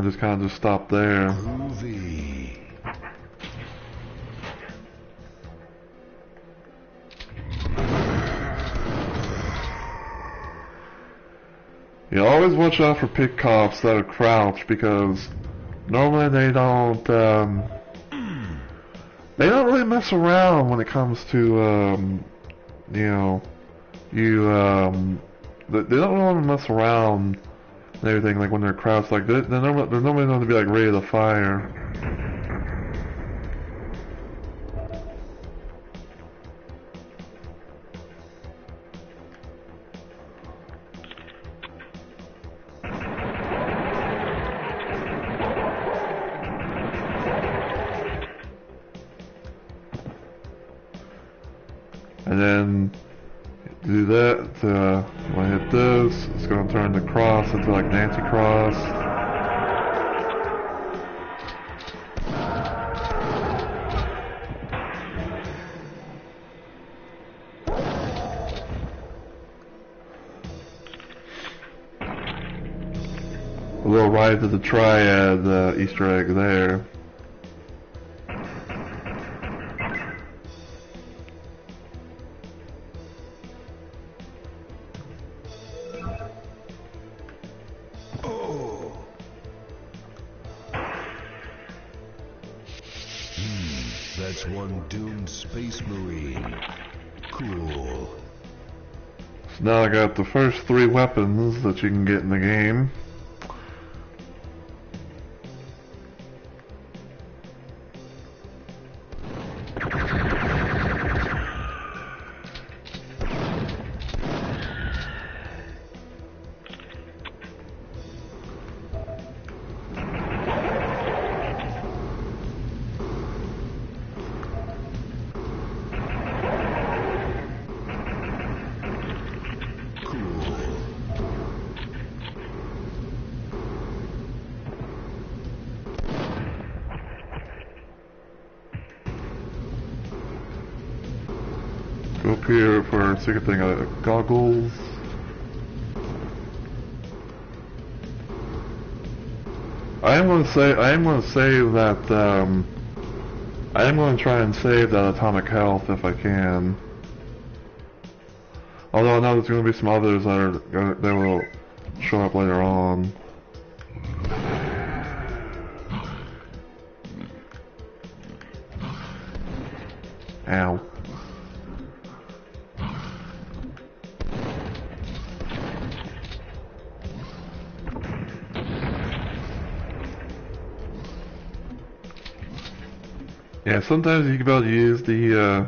just kind of just stopped there. Groovy. You always watch out for pit cops that are crouched, because normally they don't really mess around when it comes to they don't really mess around and everything, like when they're crouched like this, they're normally known to be like ready to fire. And then do that, when I hit this, it's going to turn the cross into like Nancy Cross. A little Rise of the Triad Easter egg there. That's one doomed space marine. Cool. So now I got the first 3 weapons that you can get in the game. Go up here for a second thing, goggles. I am going to save that, I am going to try and save that atomic health if I can. Although I know there's going to be some others that will show up later on. Ow. Yeah, sometimes you can be able to use the,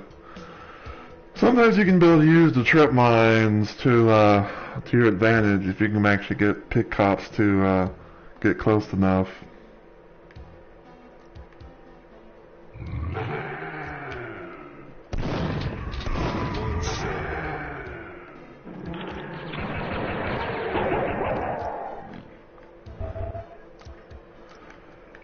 sometimes you can be able to use the trip mines to your advantage if you can actually pick cops to, get close enough.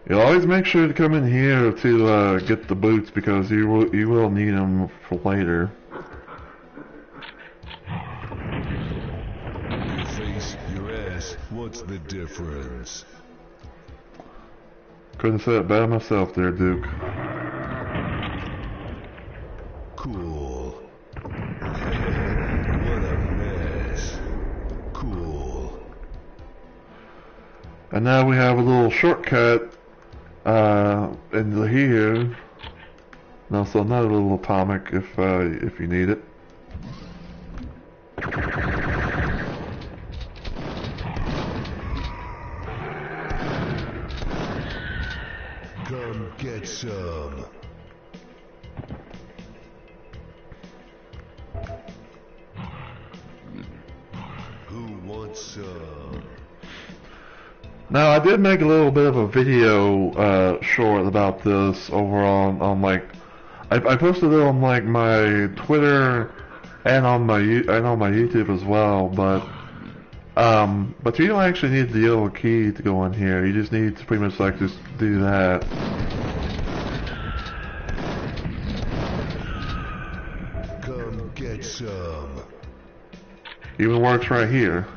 You'll always make sure to come in here to get the boots because you will need them for later. Your face, your ass, what's the difference? Couldn't say it better myself there, Duke. Cool. What a mess. Cool. And now we have a little shortcut into here. And also another little atomic if you need it. Come get some. Who wants some? Now I did make a little bit of a video short about this over on like I posted it on like my Twitter and on my YouTube as well, but you don't actually need the yellow key to go in here. You just need to pretty much like just do that. Come get some. Even works right here.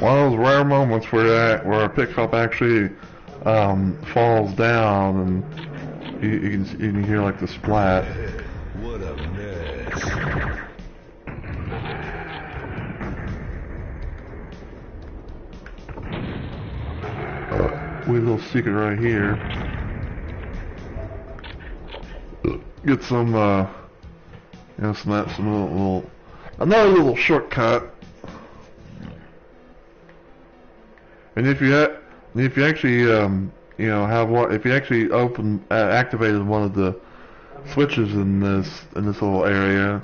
one of those rare moments where a pickup actually falls down and you can hear like the splat. What a mess. Weird little secret right here. Get some, you know, some little another little shortcut. And if you actually, you know, if you actually activated one of the switches in this little area,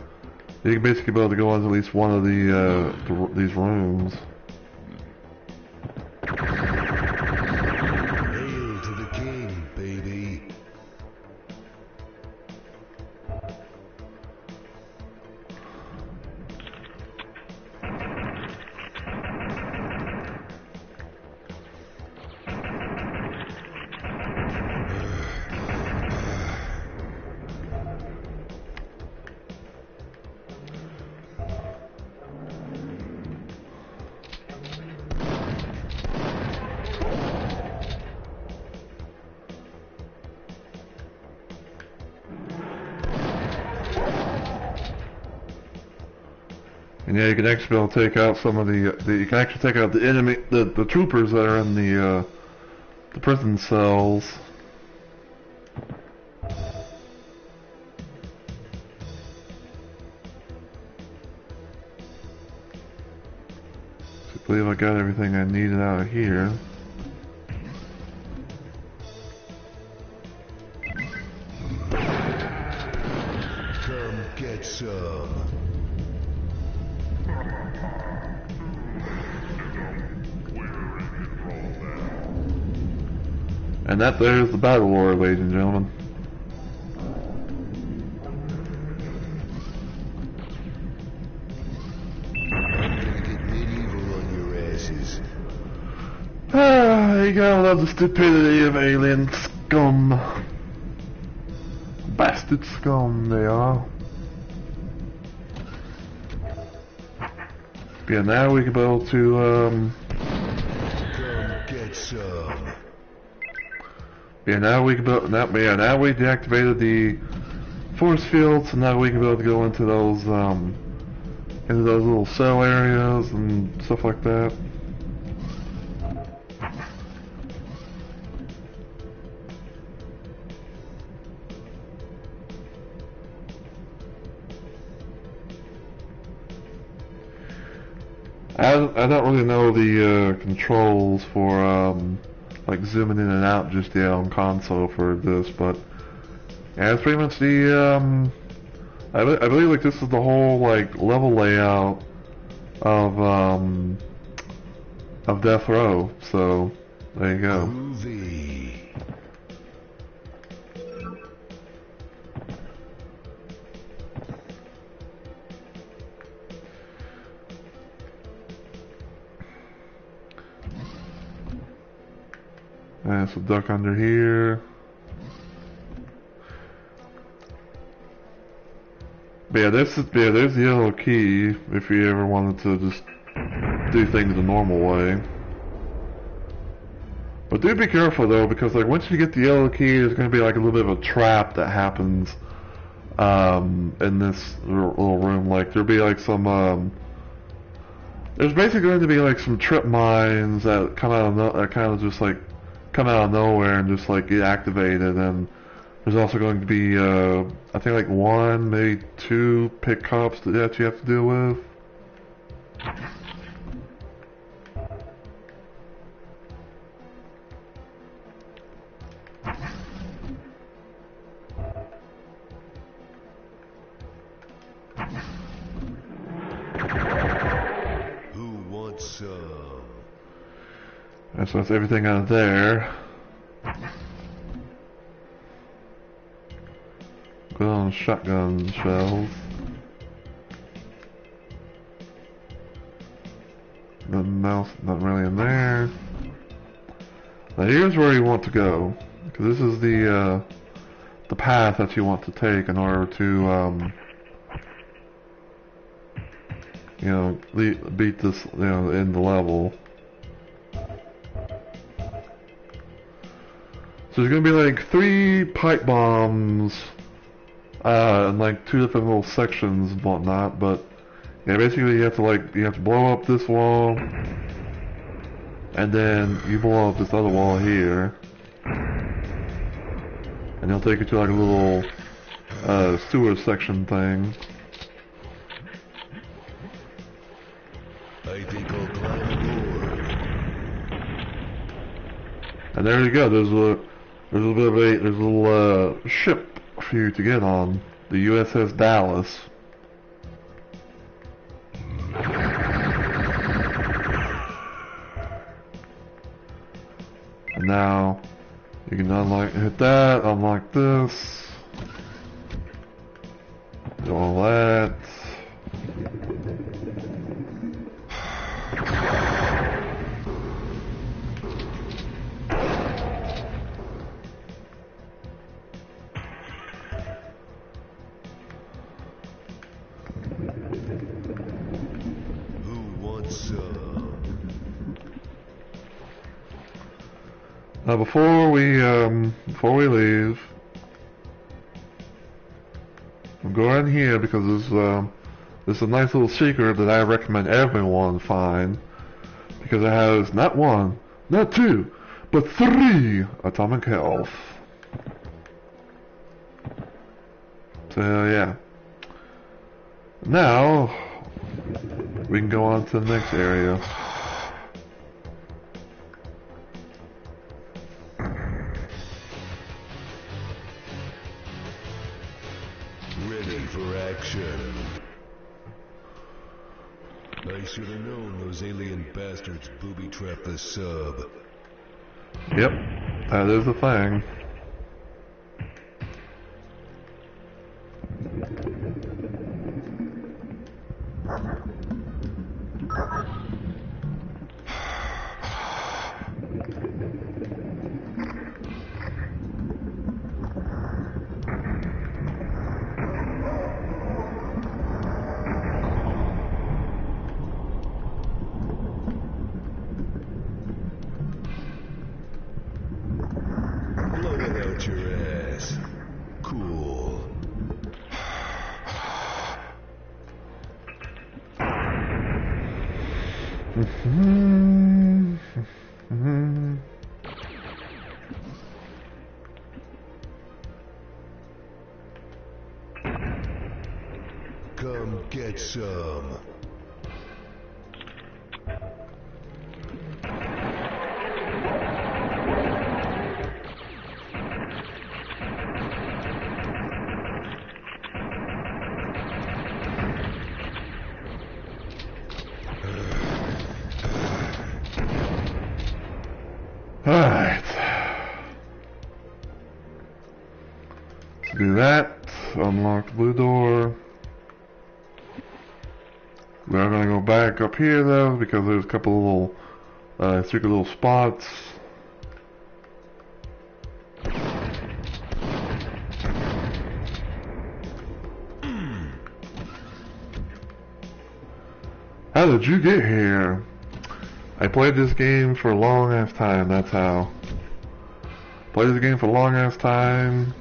you can basically be able to go into at least one of these rooms. Hail to the king, baby. And yeah, you can actually be able to take out some of you can actually take out the enemy, the troopers that are in the prison cells. I believe I got everything I needed out of here. Come get some. And that there's the battle war, ladies and gentlemen. I'm gonna get medieval on your asses. Ah, you gotta love the stupidity of alien scum. Bastard scum they are. Yeah, now we can be able to, Come get some. yeah, now we can build. Now we deactivated the force field, so now we can be able to go into those little cell areas and stuff like that. I don't really know the controls for like zooming in and out just yet on console for this, but yeah, it's pretty much the I believe like this is the whole like level layout of Death Row. So there you go. Groovy. And so duck under here. But yeah, there's the yellow key if you ever wanted to just do things the normal way. But do be careful though, because like once you get the yellow key, there's going to be like a little bit of a trap that happens in this little room. Like there'll be like some there's basically going to be like some trip mines that come out of that kind of just like come out of nowhere and just like get activated, and there's also going to be I think like one, maybe two pickups that you have to deal with. Who wants some? And so that's everything out of there. Good on shotgun shells. Nothing else, not really in there. Now here's where you want to go, because this is the path that you want to take in order to you know, beat this, you know, in the level. So there's gonna be like 3 pipe bombs, and like 2 different little sections and whatnot. But yeah, basically you have to blow up this wall, and then you blow up this other wall here, and it'll take you to like a little sewer section thing. I think I'll climb aboard. And there you go. There's a little ship for you to get on, the USS Dallas. And now you can hit that, unlock this, do all that. Who wants some? Now before we leave, we'll go in here because this is a nice little secret that I recommend everyone find, because it has not 1, not 2, but 3 atomic health. So yeah. Now we can go on to the next area. Ready for action. I should have known those alien bastards booby-trapped the sub. Yep, that is the thing. Blow it out your ass. Cool. Come get some. Alright. Do that. Unlock the blue door. We're gonna go back up here though, because there's a couple little secret little spots. How did you get here? I played this game for a long ass time, that's how. Played this game for a long ass time.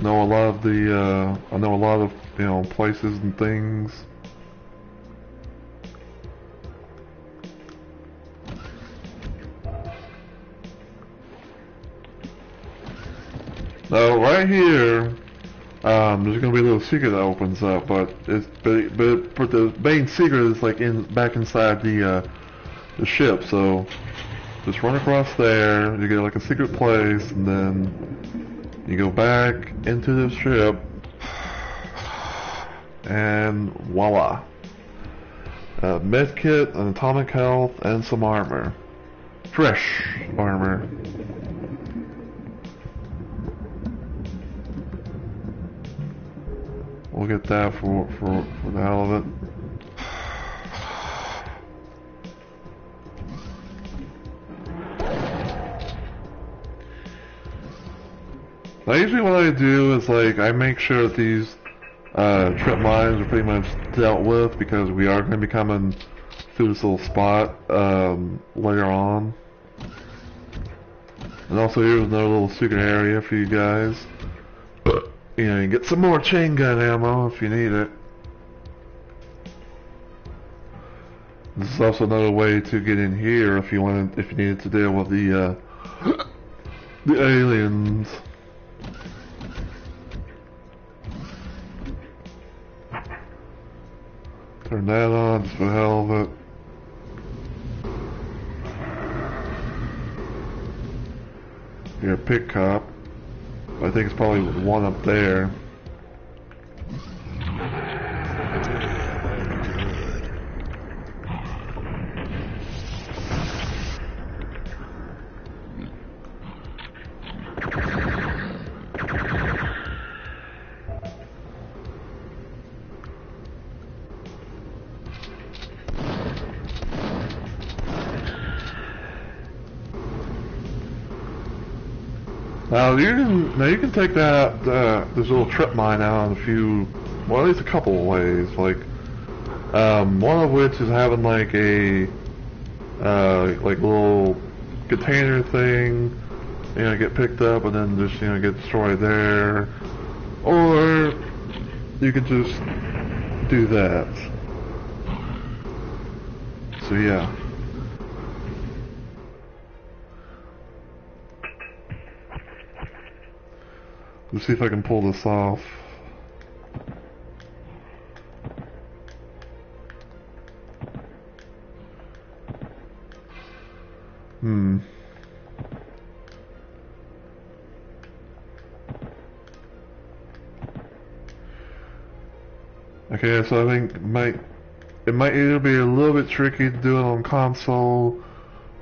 Know a lot of the, I know a lot of, places and things. Now, right here, there's gonna be a little secret that opens up, but the main secret is like back inside the ship. So just run across there. You get like a secret place, and then you go back into the ship, and voila! Med kit, an atomic health, and some armor. Fresh armor. We'll get that for the hell of it. Now usually what I do is I make sure that these trip mines are pretty much dealt with, because we are going to be coming through this little spot later on. And also here's another little secret area for you guys. You know, you get some more chain gun ammo if you need it. This is also another way to get in here if you needed to deal with the aliens. Turn that on just for the hell of it. You're a pick cop. I think it's probably one up there. Now you can take that this little trip mine out in a few, well, at least a couple of ways. Like one of which is having like a like little container thing, you know, get picked up and then just, you know, get destroyed there, or you can just do that. So yeah. Let's see if I can pull this off. Okay, so I think it might either be a little bit tricky to do it on console,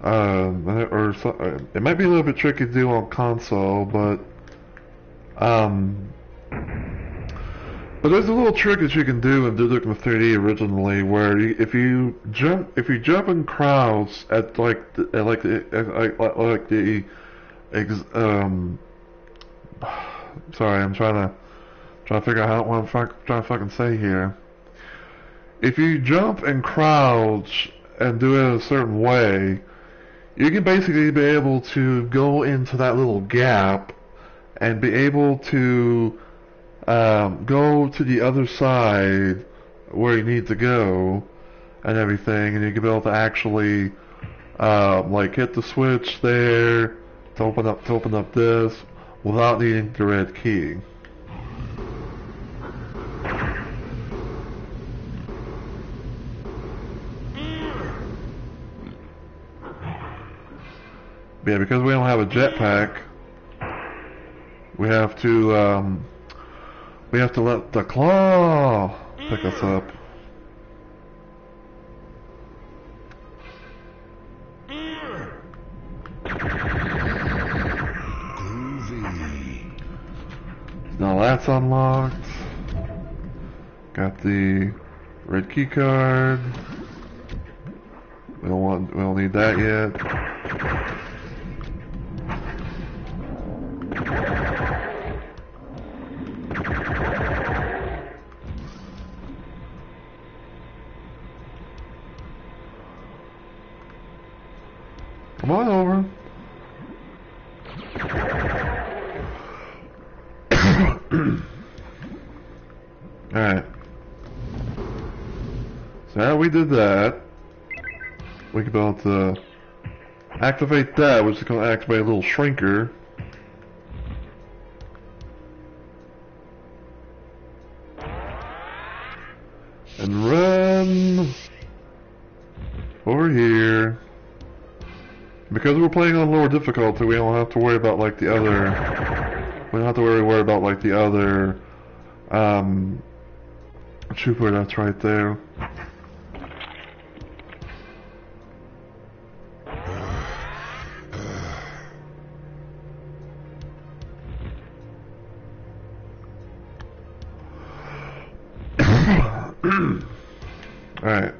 it might be a little bit tricky to do on console, but there's a little trick that you can do in Duke Nukem 3D originally, where if you jump in crowds at sorry, I'm trying to figure out what I'm trying to fucking say here. If you jump and crouch and do it a certain way, you can basically be able to go into that little gap and be able to go to the other side where you need to go and everything, and you can be able to actually like hit the switch there to open up this without needing the red key. Yeah, because we don't have a jetpack, we have to let the claw pick us up. Groovy. Now that's unlocked. Got the red key card. We don't need that yet. Come on over. Alright. So now we did that. We can be able to activate that, which is going to activate a little shrinker. And run over here. Because we're playing on lower difficulty, we don't have to worry about like the other. We don't have to worry about like the other trooper that's right there. Alright.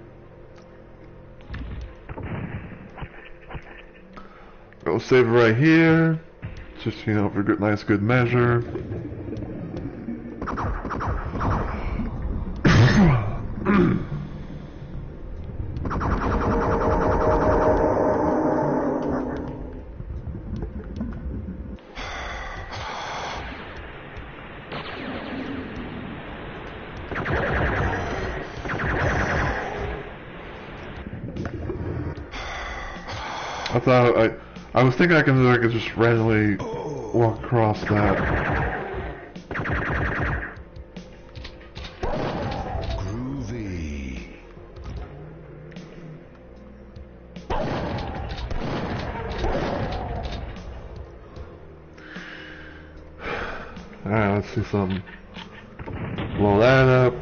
We'll save it right here. Just, you know, for good, nice, good measure. I was thinking I could just randomly walk across that. Groovy. Alright, let's see some. Blow that up.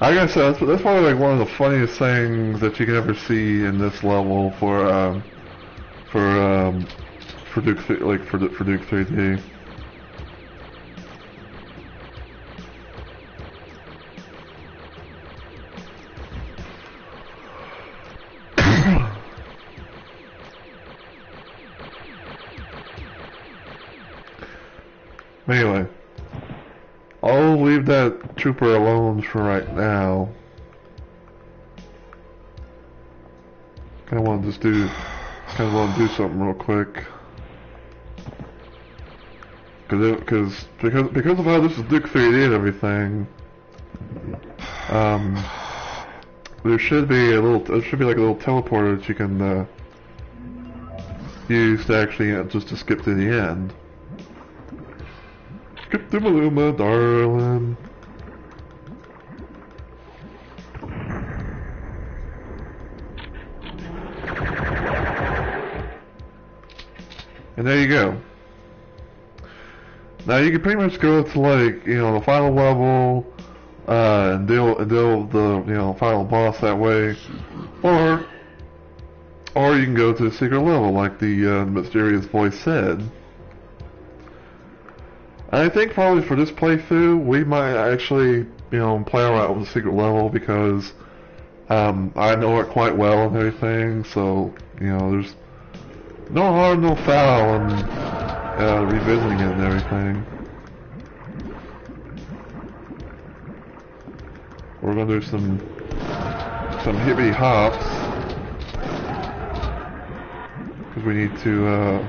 I guess that's probably like one of the funniest things that you can ever see in this level for Duke for Duke 3D. Anyway, I'll leave that trooper alone for right now. Kind of want to do something real quick. Because of how this is Duke 3D and everything, there should be like a little teleporter that you can use to actually just to skip to the end. Skip to Maluma, darling. And there you go. Now you can pretty much go to like, the final level, and deal the, final boss that way, or you can go to the secret level like the mysterious voice said. I think probably for this playthrough, we might actually, play around with the secret level because, I know it quite well and everything, so, there's no harm, no foul in, revisiting it and everything. We're gonna do some hippity hops, because we need to,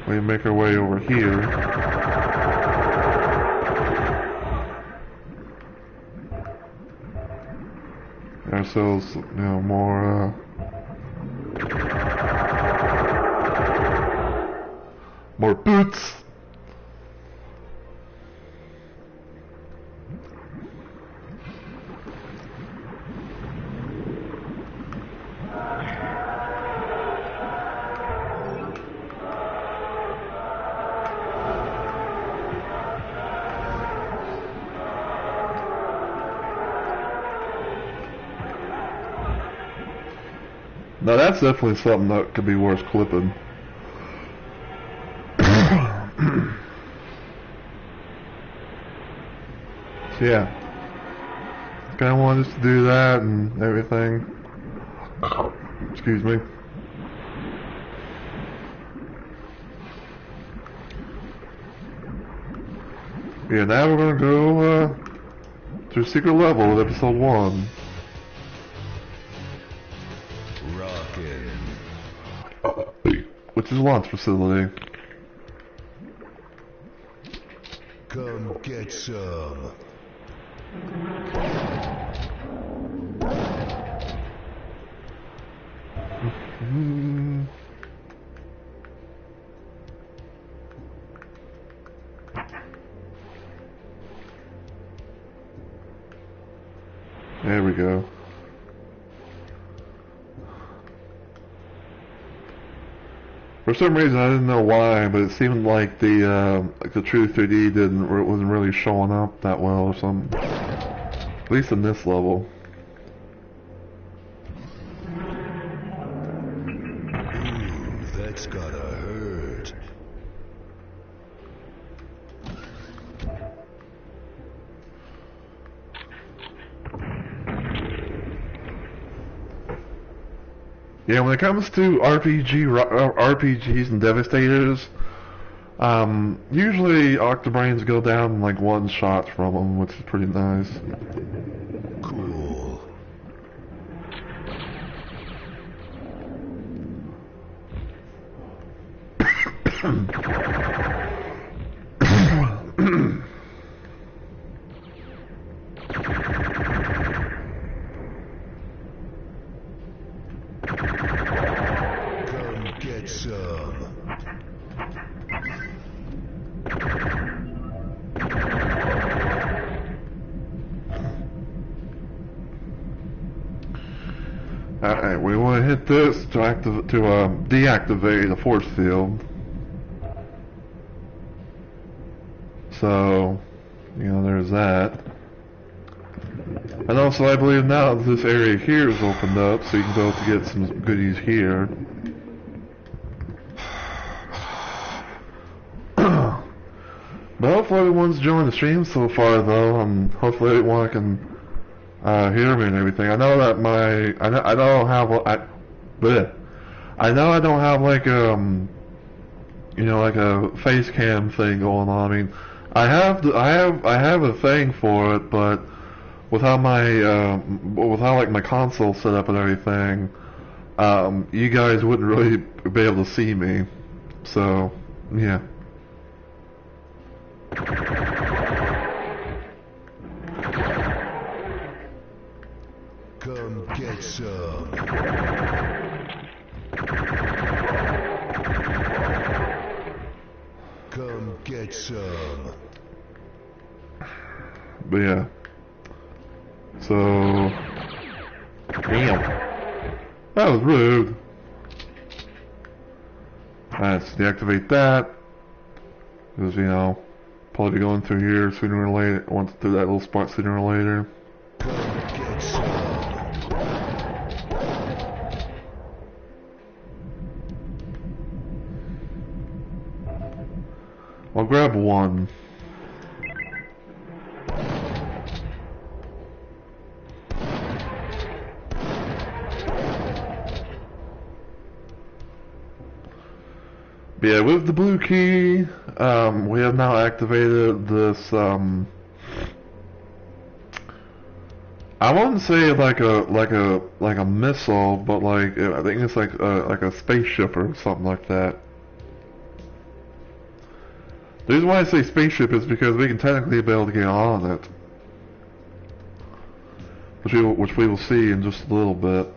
we make our way over here. Ourselves, more boots. Now that's definitely something that could be worth clipping. So yeah, kind of wanted us to do that and everything. Excuse me. Yeah, now we're gonna go to secret level with episode 1. Which is launch facility. Come get some. There we go. For some reason, I didn't know why, but it seemed like the true 3D wasn't really showing up that well or something. At least in this level. Ooh, that's gotta hurt. Yeah, when it comes to RPGs and Devastators, usually Octobrains go down in like one shot from them, which is pretty nice. Cool. Come get some. Alright, we want to hit this to deactivate the force field. So, you know, there's that. And also, I believe now this area here is opened up, so you can go to get some goodies here. But hopefully everyone's enjoying the stream so far, though, and hopefully everyone can hear me and everything. I know that I don't have I know I don't have like you know, like a face cam thing going on. I mean, I have a thing for it, but without like my console set up and everything, you guys wouldn't really be able to see me. So, yeah. Come get some. Come get some. But yeah. So, damn. That was rude. Alright, let's deactivate that. Because, you know, probably going through here sooner or later. Want to do that little spot sooner or later. Come get some. I'll grab one. But yeah, with the blue key, we have now activated this, I wouldn't say like a missile, but like, I think it's like a spaceship or something like that. The reason why I say spaceship is because we can technically be able to get on it. Which we will see in just a little bit.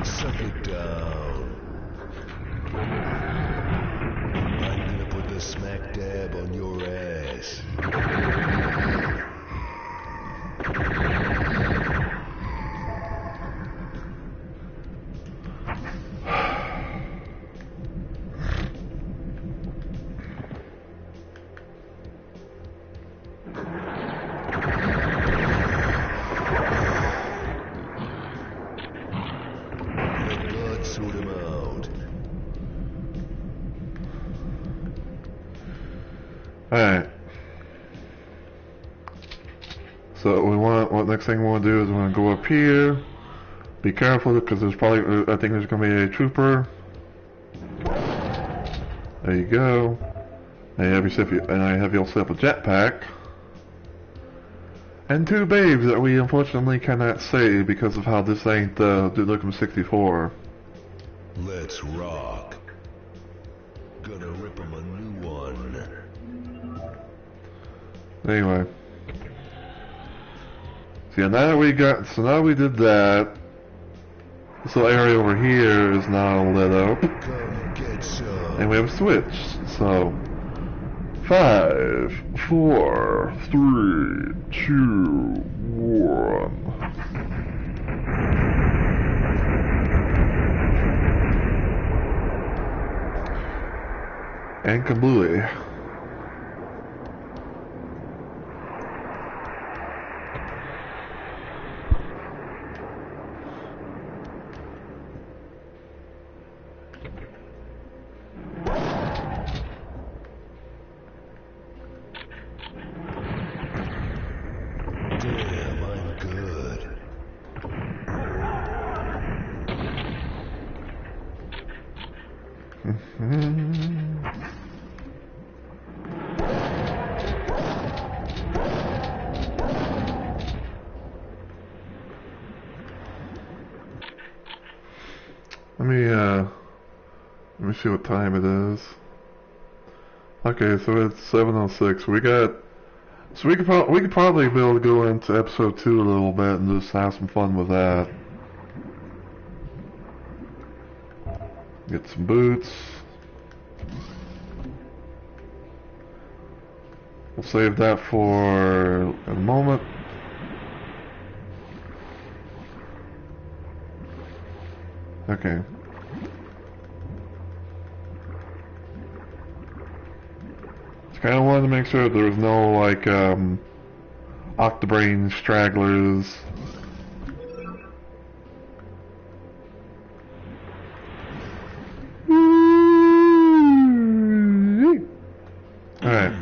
Suck it down. I'm gonna put the smack dab on your ass. Let blood sort him out. Alright. So what next thing we want to do is we want to go up here. Be careful because there's probably, I think there's going to be a trooper. There you go. And I have you all set up a jetpack. And two babes that we unfortunately cannot say because of how this ain't Duke Nukem 64. Let's rock. Gonna rip him a new one. Anyway. So yeah, now we did that. This little area over here is now lit up. Come get some. And we have a switch. So 5, 4, 3, 2, 1. And kablooey. Let me see what time it is. Okay, so it's 7:06. So we could probably be able to go into episode 2 a little bit and just have some fun with that. Get some boots. We'll save that for a moment. Okay. Kind of wanted to make sure there was no, like, Octobrain stragglers. Alright.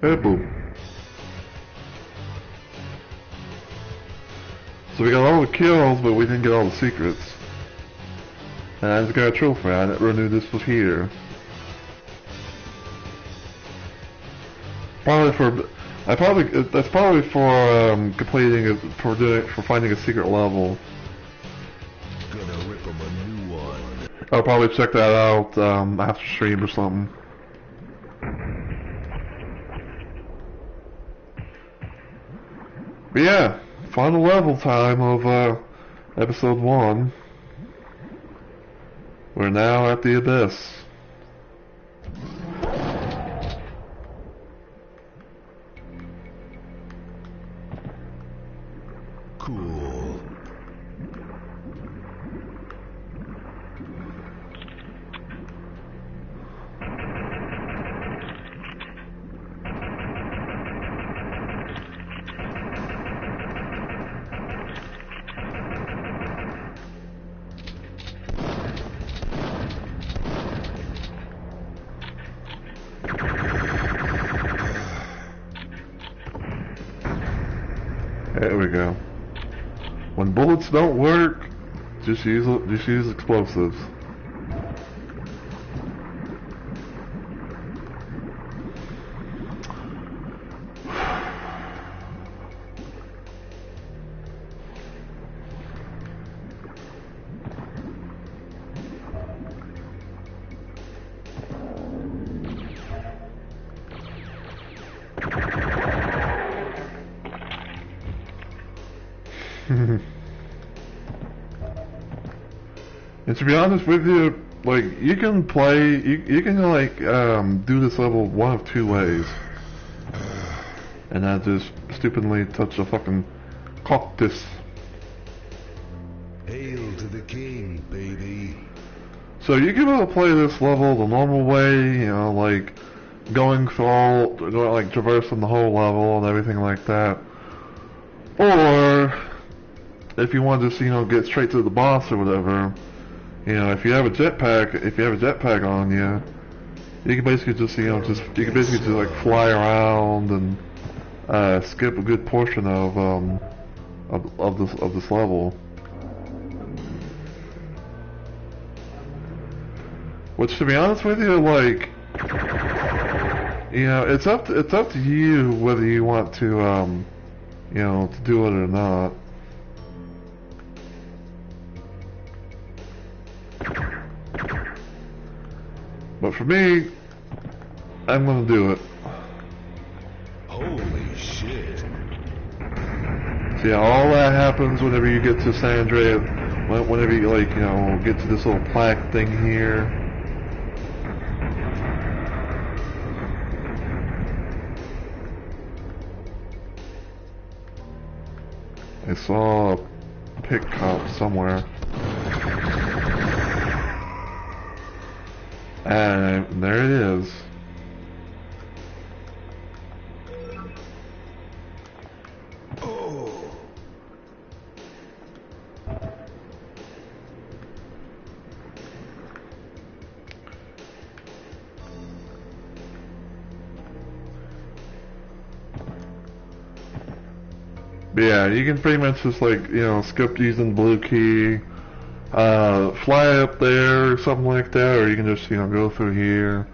Hey, boom. So we got all the kills, but we didn't get all the secrets. And I just got a trophy. I never knew this was here. That's probably for for finding a secret level. Gonna rip him a new one. I'll probably check that out after stream or something. But yeah, final level time of episode 1. We're now at the Abyss. Cool. There we go. When bullets don't work, just use explosives. And to be honest with you, like, you can play, you can like, do this level one of two ways. And I just stupidly touch a fucking cactus. Hail to the king, baby. So you can either play this level the normal way, you know, like, going like, traversing the whole level and everything like that. Or, if you want to just, you know, get straight to the boss or whatever, you know, if you have a jetpack on you, you can basically just, you know, you can basically just like fly around and skip a good portion of this level. Which, to be honest with you, like, you know, it's up to you whether you want to, you know, to do it or not. But for me, I'm gonna do it. Holy shit. So yeah, all that happens whenever you get to San Andreas, whenever you, like, you know, get to this little plaque thing here. I saw a pick cop somewhere. And there it is. Oh. But yeah, you can pretty much just, like, you know, skip using blue key fly up there or something like that, or you can just, you know, go through here.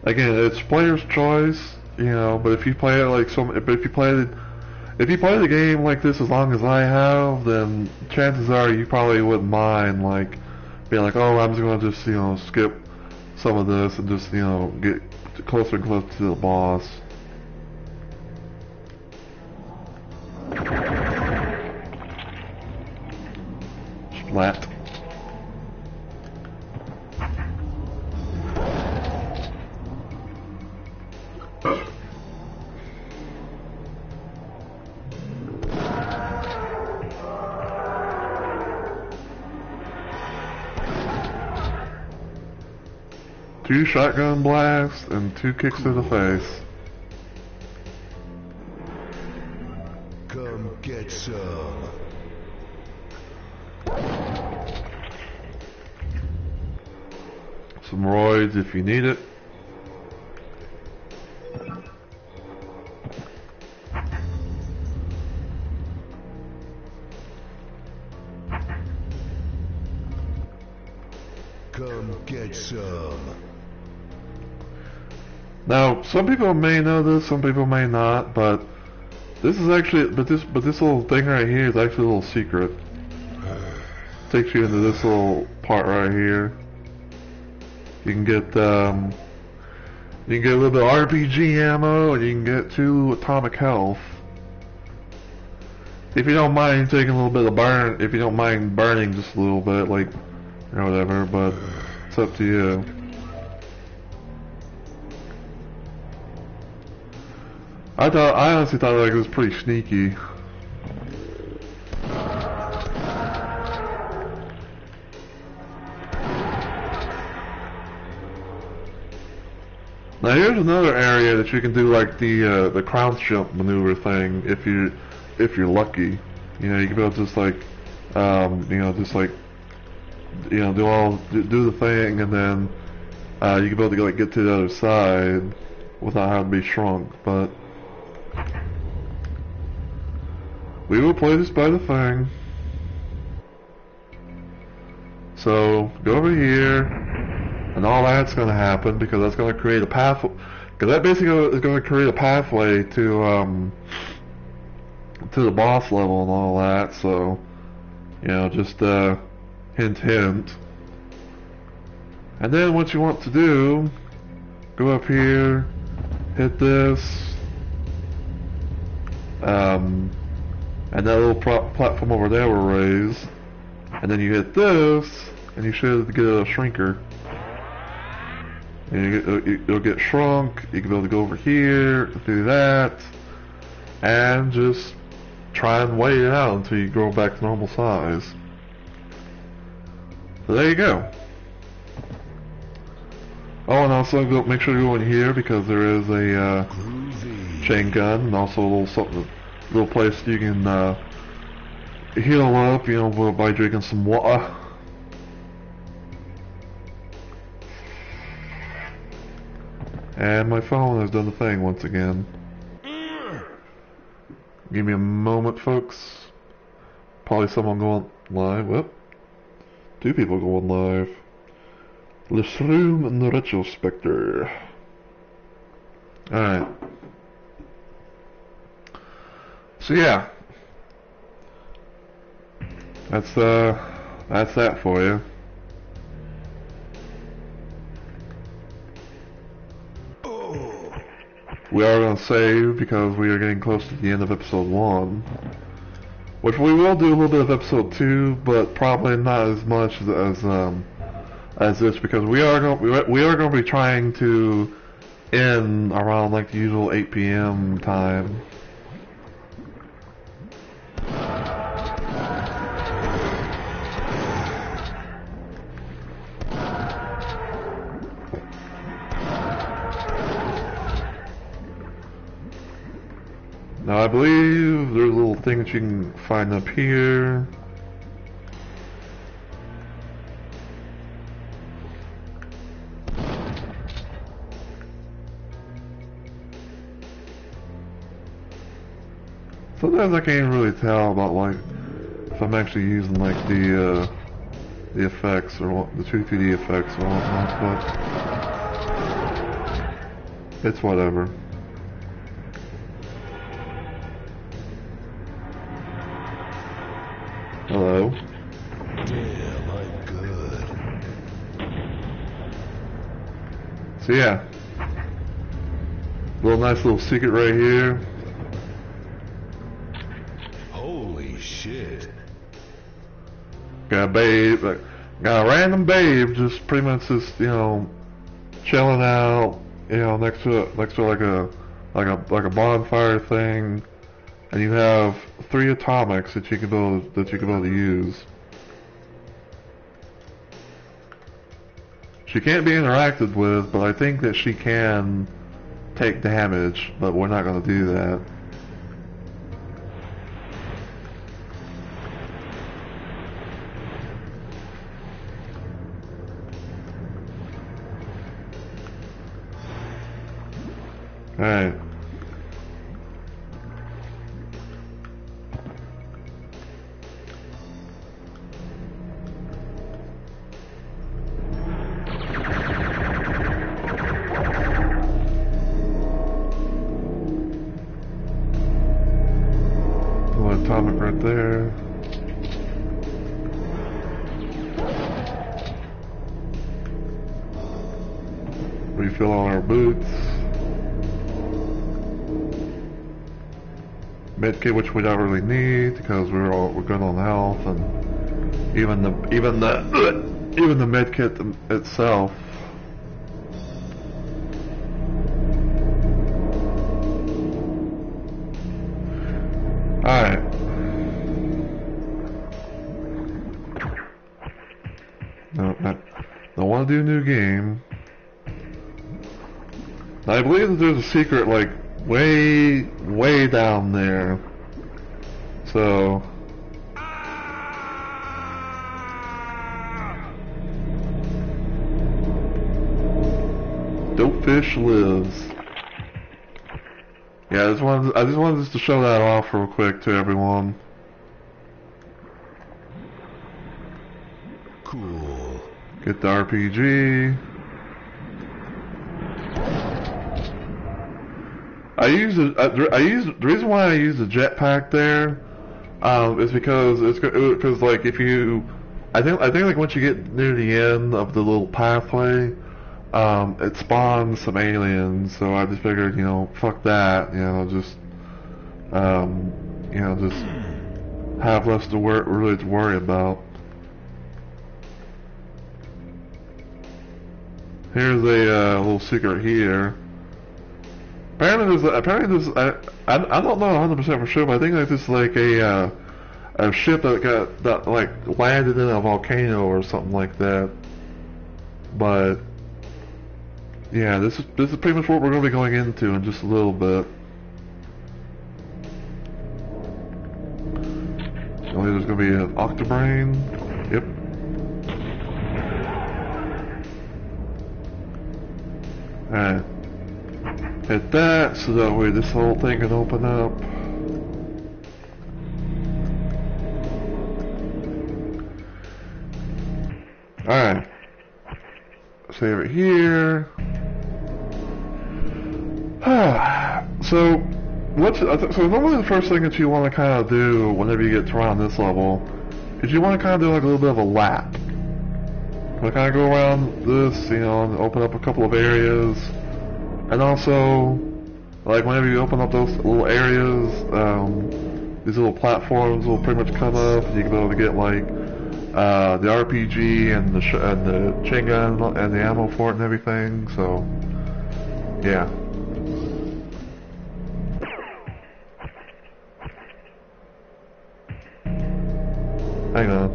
Again, it's player's choice, you know, but if you play it like if you play the game like this as long as I have, then chances are you probably wouldn't mind, like, being like, oh, I'm just gonna just, you know, skip some of this and just, you know, get closer and closer to the boss. Splat. Two shotgun blasts and 2 kicks to the face. Come get some. Some roids if you need it. Come get some. Now, some people may know this, some people may not, but this is actually, but this little thing right here is actually a little secret. Takes you into this little part right here. You can get a little bit of RPG ammo, and you can get 2 atomic health. If you don't mind taking a little bit of burn, if you don't mind burning just a little bit, like, or whatever, but it's up to you. I honestly thought like it was pretty sneaky. Now here's another area that you can do like the crouch jump maneuver thing if you're lucky. You know, you can be able to just like you know, just like, you know, do the thing, and then you can be able to like get to the other side without having to be shrunk. But we will play this by the thing. So go over here, and all that's going to happen because that's going to create a path. Because that basically is going to create a pathway to the boss level and all that. So, you know, just hint, hint. And then what you want to do, go up here, hit this, and that little platform over there will raise, and then you hit this, and you should get a shrinker. And you'll get shrunk. You can be able to go over here, do that, and just try and wait it out until you grow back to normal size. So there you go. Oh, and also make sure you go in here because there is a chain gun and also a little place you can heal up, you know, by drinking some water. And my phone has done the thing once again. Give me a moment, folks. Probably someone going live. Whoop. 2 people going live. The Shroom and the Retrospector. Alright. So yeah. That's that for you. We are going to save because we are getting close to the end of episode 1. Which we will do a little bit of episode 2, but probably not as much as this because we are going to be trying to end around like the usual 8 p.m. time. Now I believe there's a little thing that you can find up here. Sometimes I can't really tell about like if I'm actually using like the the effects or the 2D effects or whatnot, but it's whatever. Hello. Damn, I'm good. So yeah, nice little secret right here. Holy shit. Got a babe, got a random babe, just pretty much just chilling out, next to like a bonfire thing, and you have 3 atomics that you can be able to use. She can't be interacted with, but I think that she can take damage, but we're not going to do that. Alright. Atomic right there. Refill all our boots. Medkit, which we don't really need because we're good on health, and even the medkit itself. Alright. No, don't want to do a new game. I believe that there's a secret like way down there. So Dopefish lives. Yeah, I just wanted to show that off real quick to everyone. Cool. Get the RPG. The reason why I use the jetpack there is because like if you I think like once you get near the end of the little pathway, it spawns some aliens, so I just figured, fuck that, just just have less to worry about. Here's a little secret here. Apparently there's I don't know 100% for sure, but I think there's just like a ship that like landed in a volcano or something like that. But yeah, this is pretty much what we're going to be going into in just a little bit. There's going to be an Octobrain. Yep. Alright. Hit that, so that way this whole thing can open up. Alright. Save it here. So normally the first thing that you want to kind of do whenever you get around this level is you want to kind of do like a little bit of a lap. You kind of go around this, and open up a couple of areas. And also, like whenever you open up those little areas, these little platforms will pretty much come up, and you can be able to get like the RPG and the chain gun and the ammo for it and everything. So, yeah. Hang on.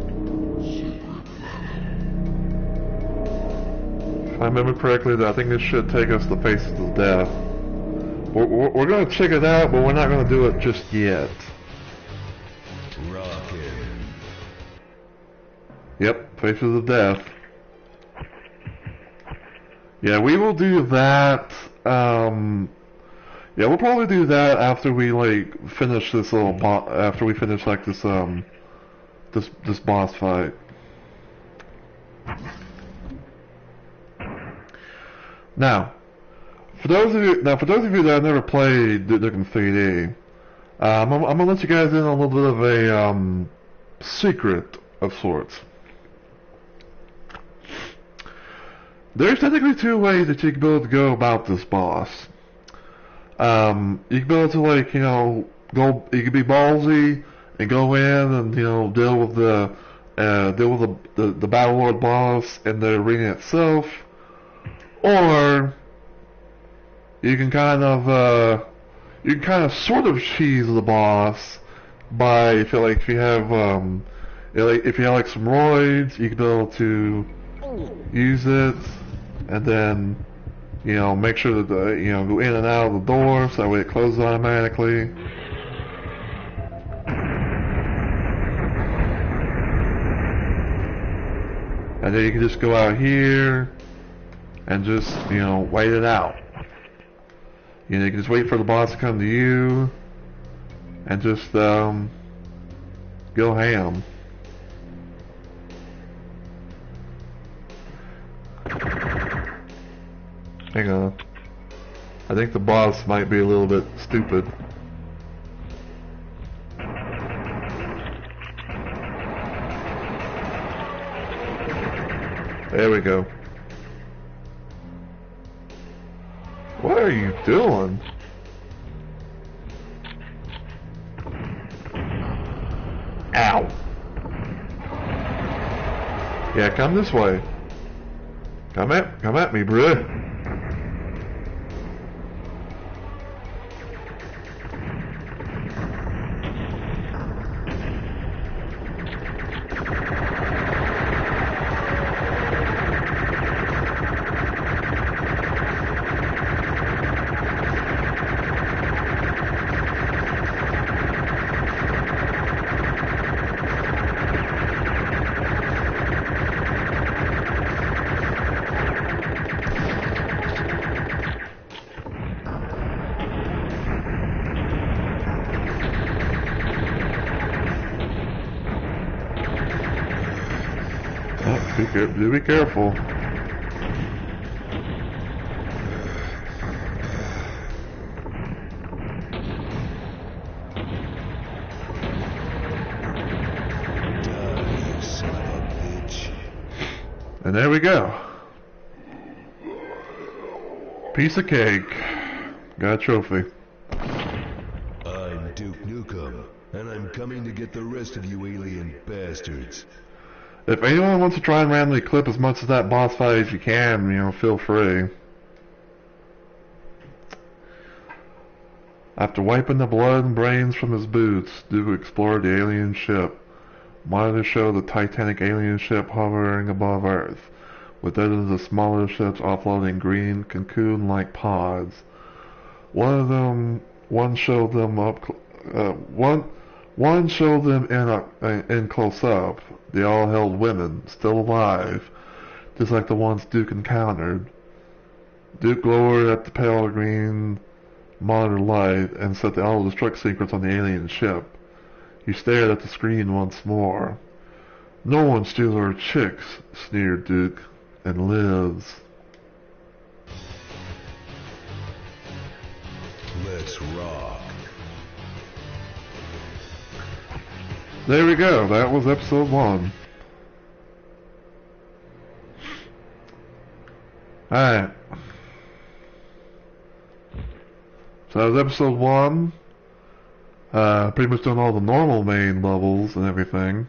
If I remember correctly, I think this should take us to Faces of Death. We're going to check it out, but we're not going to do it just yet. Rockin'. Yep, Faces of Death. Yeah, we will do that. Yeah, we'll probably do that after we like finish this little after we finish like this this boss fight. Now, for those of you that have never played Duke Nukem 3D, I'm gonna let you guys in on a little bit of a secret of sorts. There's technically two ways that you can be able to go about this boss. You can be able to, like, you know, you can be ballsy and go in and, you know, deal with the Battle Lord boss in the arena itself, or you can kind of sort of cheese the boss by, if you have some roids, you can be able to use it, and then, you know, make sure that go in and out of the door so that way it closes automatically. And then you can just go out here and just, you know, wait it out. You know, you can just wait for the boss to come to you and just go ham. Hang on. I think the boss might be a little bit stupid. There we go. What are you doing? Ow. Yeah, come this way. Come at me, bruh. Be careful. And there we go. Piece of cake. Got a trophy. I'm Duke Nukem, and I'm coming to get the rest of you alien bastards. If anyone wants to try and randomly clip as much of that boss fight as you can, you know, feel free. After wiping the blood and brains from his boots, Duke explored the alien ship. Monitors show the Titanic alien ship hovering above Earth, with dozens of smaller ships offloading green cocoon-like pods. One showed them in close up. They all held women, still alive, just like the ones Duke encountered. Duke glowered at the pale green monitor light and set the auto-destruct sequence on the alien ship. He stared at the screen once more. "No one steals our chicks," sneered Duke, and lives. Let's rock. There we go, that was episode 1. Alright. So that was episode 1. Pretty much doing all the normal main levels and everything.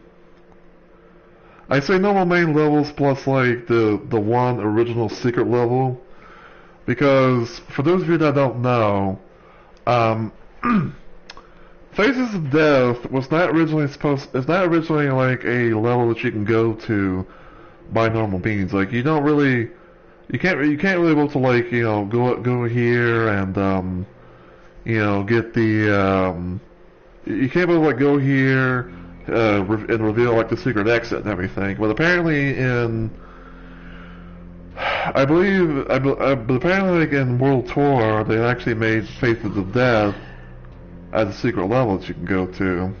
I say normal main levels plus like the one original secret level, because for those of you that don't know, Faces of Death was not originally like a level that you can go to by normal means. Like you can't really able to, like, you know, go here and you know, get the you can't be able to, like, go here and reveal, like, the secret exit and everything. But apparently but apparently, like, in World Tour, they actually made Faces of Death as a secret level that you can go to,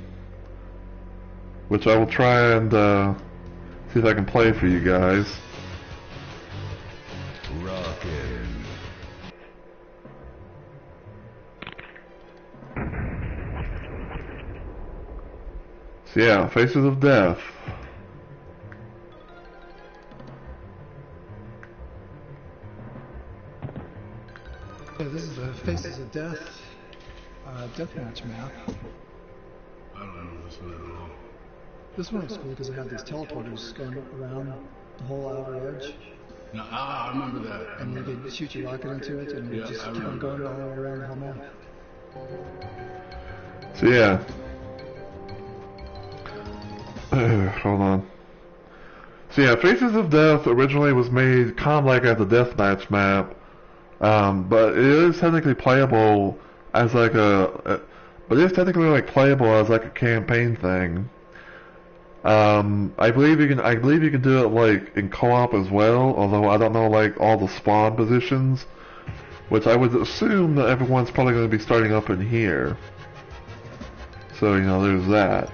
which I will try and See if I can play for you guys. Rockin'. So yeah, Faces of Death. Yeah, this is the Faces of Death deathmatch map. I don't know this one at all. This one was cool because it had these teleporters going around the whole outer edge, Now, I remember that. and you could shoot your rocket into it, and it Yeah, would just I keep on remember going that. all the way around the whole map. So yeah. Hold on. So yeah, Faces of Death originally was made kind of like as a deathmatch map, but it is technically playable as like but it is technically like playable as like a campaign thing. I believe you can do it like in co-op as well, although I don't know like all the spawn positions, which I would assume that everyone's probably going to be starting up in here. So, you know, there's that.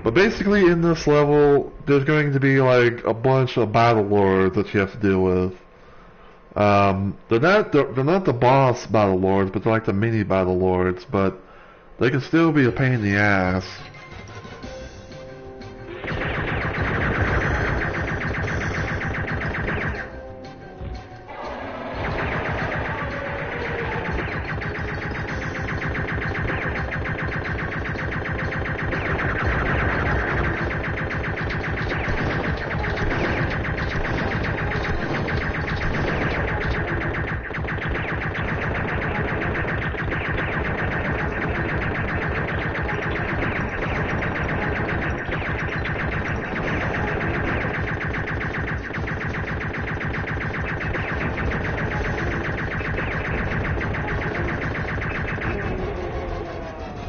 But basically in this level, there's going to be like a bunch of battle lords that you have to deal with. They're not the boss battle lords, but they're like the mini battle lords, but they can still be a pain in the ass.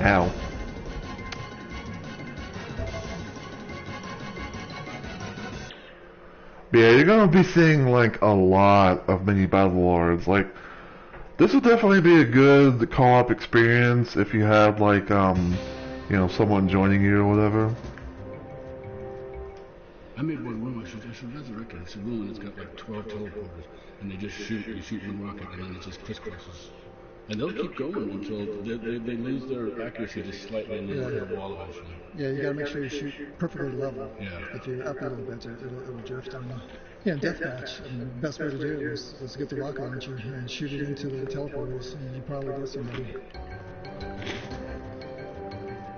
Ow. But yeah, you're gonna be seeing like a lot of mini battle lords. Like, this would definitely be a good co-op experience if you had like you know, someone joining you or whatever. I made one room. I should resurrect it. It's a room that's got like 12 teleporters, and they just shoot. You shoot one rocket, and then it just crisscrosses. And they'll keep going until they lose their accuracy just slightly, and then hit a wall eventually. Yeah, you gotta make sure you shoot perfectly level. Yeah. If you're up a little bit, it'll drift on you. Yeah, in deathmatch, I mean, the best way to do it is to get the rocket launcher and shoot it into the teleporters, and you probably get somebody.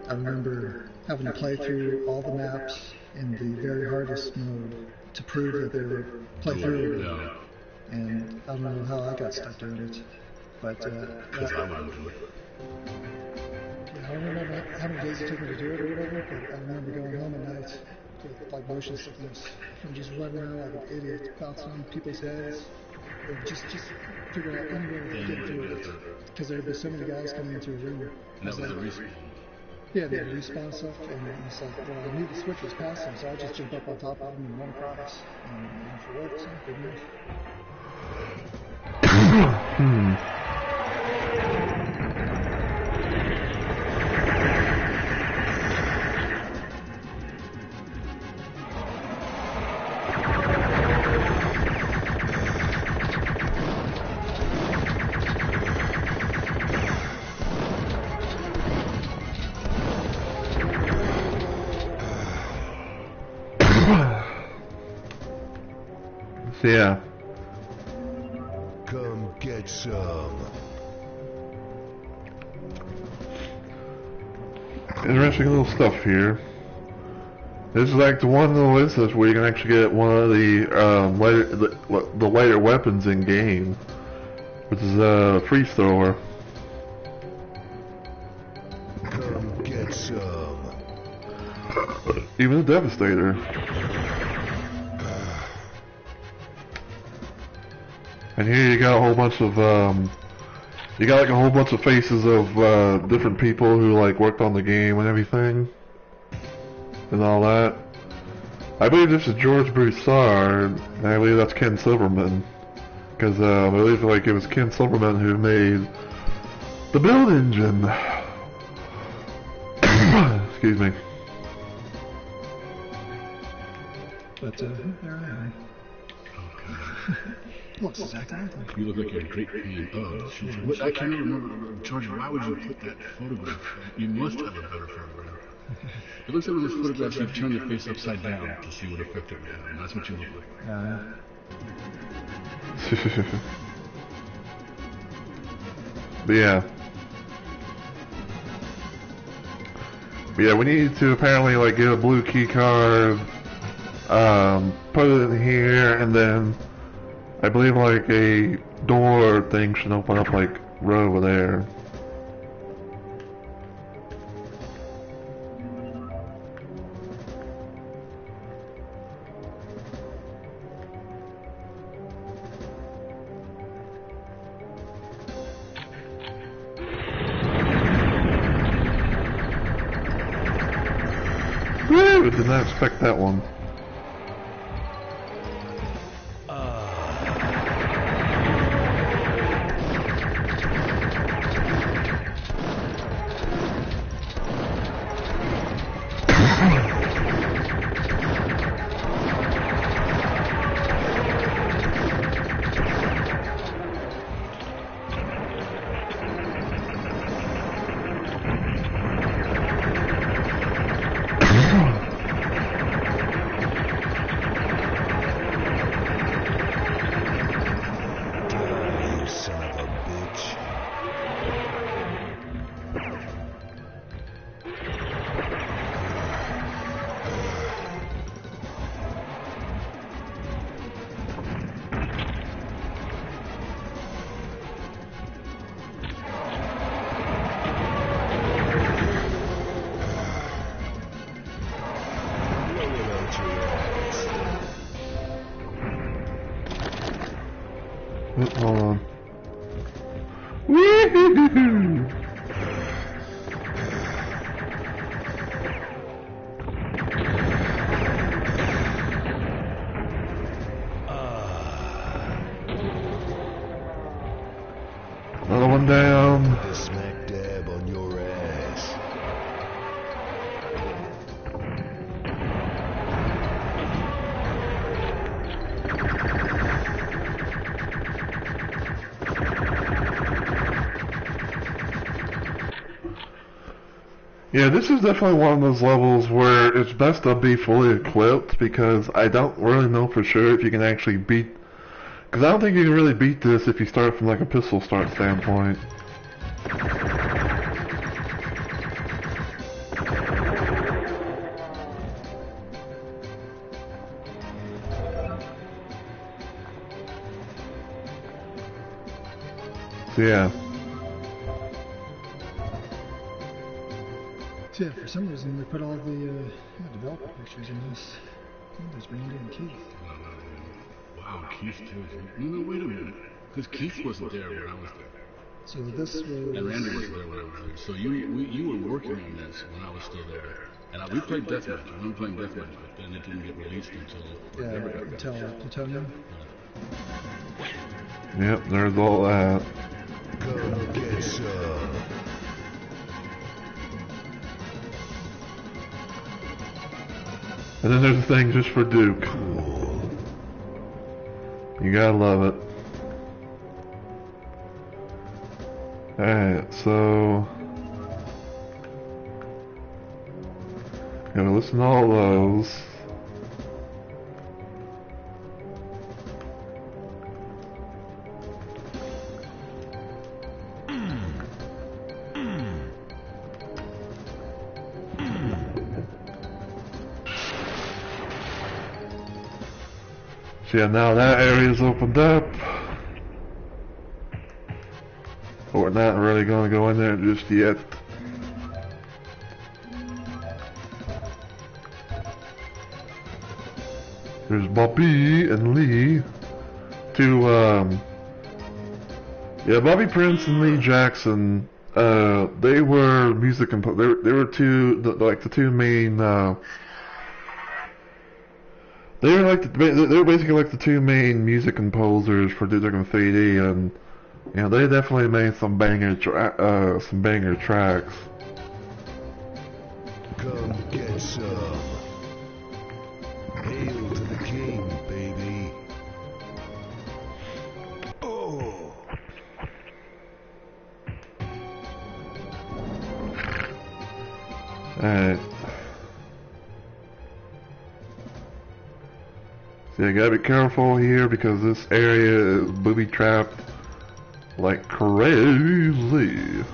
I remember having to play through all the maps in the very hardest mode to prove that they were playthrough. Yeah. And I don't know how I got stuck doing it, but Because I wouldn't do it. yeah, I don't remember how many days it took me to do it or whatever, but I remember going home at night with like motion sickness and just running around like an idiot, bouncing on people's heads, or just figuring out any way to get through it. Because there would be so many guys coming into a room. And that was the respawn. Yeah, they respawn stuff, and it's like, well, I knew the switch was passing, so I just jumped up on top of them and run across. And if it works, good enough. So yeah. Come get some. Interesting little stuff here. This is like the one of the instances where you can actually get one of the lighter weapons in game, which is a freeze thrower. Come get some. Even a Devastator. And here you got a whole bunch of you got like a whole bunch of faces of different people who like worked on the game and everything, and all that. I believe this is George Broussard, and I believe that's Ken Silverman, because I believe like it was Ken Silverman who made the build engine. Excuse me. But there I am. Looks exactly like me. You look like you're in great pain. Oh, shoot. What, I can't even remember. George, why would you put that photograph? You must have a better photograph. It looks like in this photograph you turn your face upside down to see what effect it would have. And that's what you look like. But yeah. But yeah, we need to apparently like get a blue key card, put it in here, and then I believe like a door thing should open up like right over there. Woo! Did not expect that one. You son of a bitch. Blowing out your ass. Hold on. Woo-hoo-hoo-hoo. Another one down. The smack dab on your ass. Yeah, this is definitely one of those levels where it's best to be fully equipped because I don't really know for sure if you can actually beat. Because I don't think you can really beat this if you start from like a pistol start standpoint. So yeah. So yeah, for some reason they put all the developer pictures in this. Oh, there's Randy and Keith. Wow, Keith too. No, wait a minute. Because Keith wasn't there when I was there. So this was. And Randy wasn't there when I was there. So you were working on this when I was still there. And we played Deathmatch. I remember playing Deathmatch, but then it didn't get released until... Until Plutonium. Yep, there's all that. Come get some. And then there's a thing just for Duke. Cool. You gotta love it. Alright, so... Gotta listen to all those. So yeah, now that area's opened up. But we're not really gonna go in there just yet. There's Bobby and Lee. Yeah, Bobby Prince and Lee Jackson. They were music composers. They were the two main. They were basically like the two main music composers for Duke Nukem 3D, and you know they definitely made some banger tracks. Come get some. Hail to the king, baby. Oh! Alright. So you gotta be careful here because this area is booby trapped like crazy.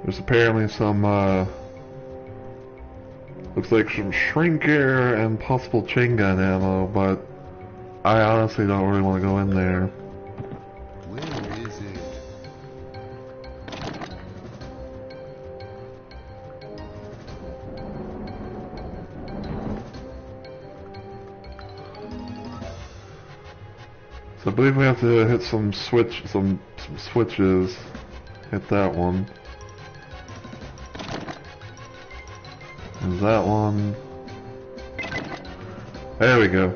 There's apparently some, looks like some shrinker and possible chain gun ammo, but I honestly don't really want to go in there. Where is it? So I believe we have to hit some switches. Hit that one. There's that one. There we go.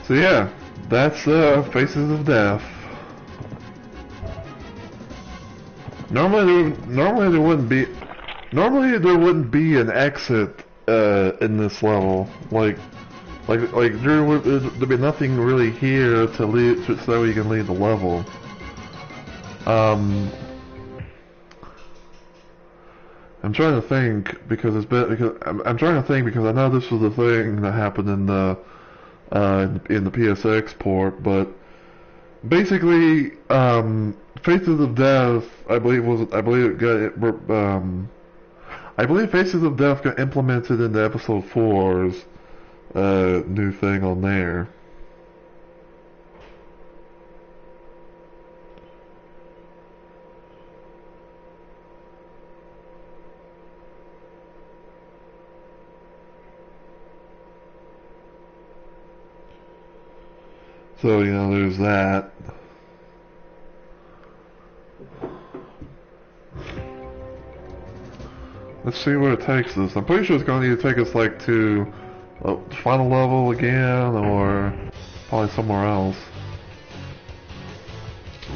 So yeah, that's Faces of Death. Normally there wouldn't be an exit in this level. Like there'd be nothing really here to lead so you can leave the level. I'm trying to think because I'm trying to think because I know this was the thing that happened in the PSX port, but basically, Faces of Death, I believe Faces of Death got implemented into Episode 4's new thing on there. So, you know, there's that. Let's see where it takes us. I'm pretty sure it's going to either take us, like, to the final level again, or probably somewhere else.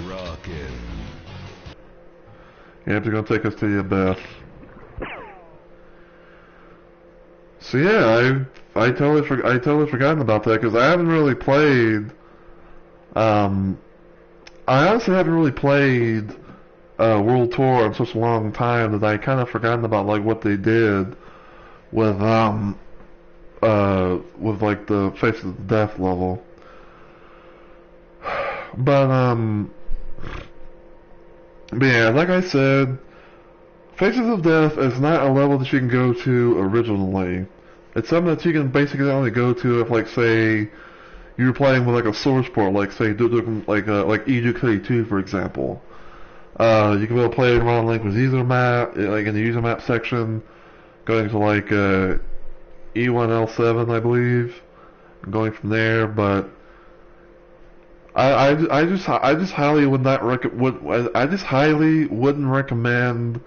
Rockin'. Yeah, it's going to take us to the abyss. So yeah, I totally forgotten about that, because I haven't really played... I honestly haven't really played World Tour in such a long time that I kind of forgotten about like what they did with like the Faces of Death level. But yeah, like I said, Faces of Death is not a level that you can go to originally. It's something that you can basically only go to if, like, say, you're playing with like a source port, like say like EduCity 2, for example. You can be able to play around like with user map, like in the user map section, going to like E1L7, I believe, and going from there. But I just highly would not I just highly wouldn't recommend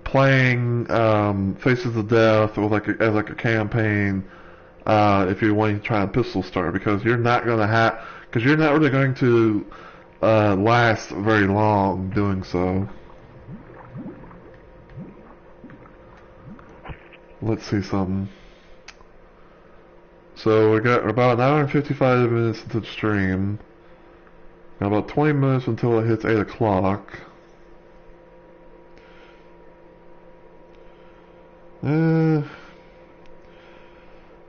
playing Faces of Death with as a campaign. If you're wanting to try and pistol start, because you're not really going to last very long doing so. Let's see something. So we got about an hour and 55 minutes into the stream. Got about 20 minutes until it hits 8 o'clock.